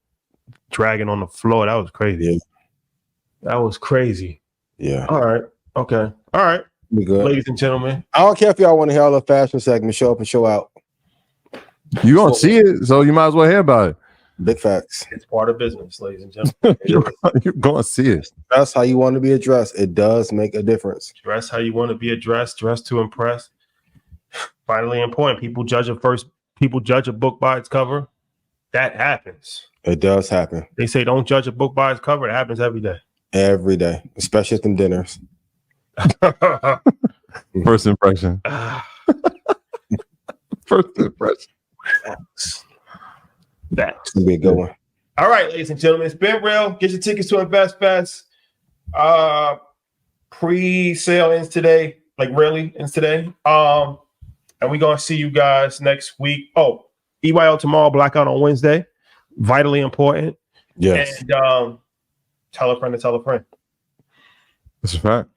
dragging on the floor. That was crazy. Yeah. That was crazy. Yeah. All right. Okay. All right. We good. Ladies and gentlemen. I don't care if y'all want to hear all the fashion segment, show up and show out. You gonna see it, so you might as well hear about it. Big facts. It's part of business, ladies and gentlemen. You're going to see it. That's how you want to be addressed. It does make a difference. Dress how you want to be addressed. Dress to impress. Finally important. People judge a book by its cover. That happens. It does happen. They say don't judge a book by its cover. It happens every day. Every day, especially at them dinners. First impression. First impression. That's Gonna be a good one. all right, ladies and gentlemen. It's been real. Get your tickets to Invest Fest. Pre-sale ends today. Like really ends today. And we're gonna see you guys next week. Oh, EYL tomorrow, blackout on Wednesday. Vitally important. Yes. And tell a friend to tell a friend. That's a fact.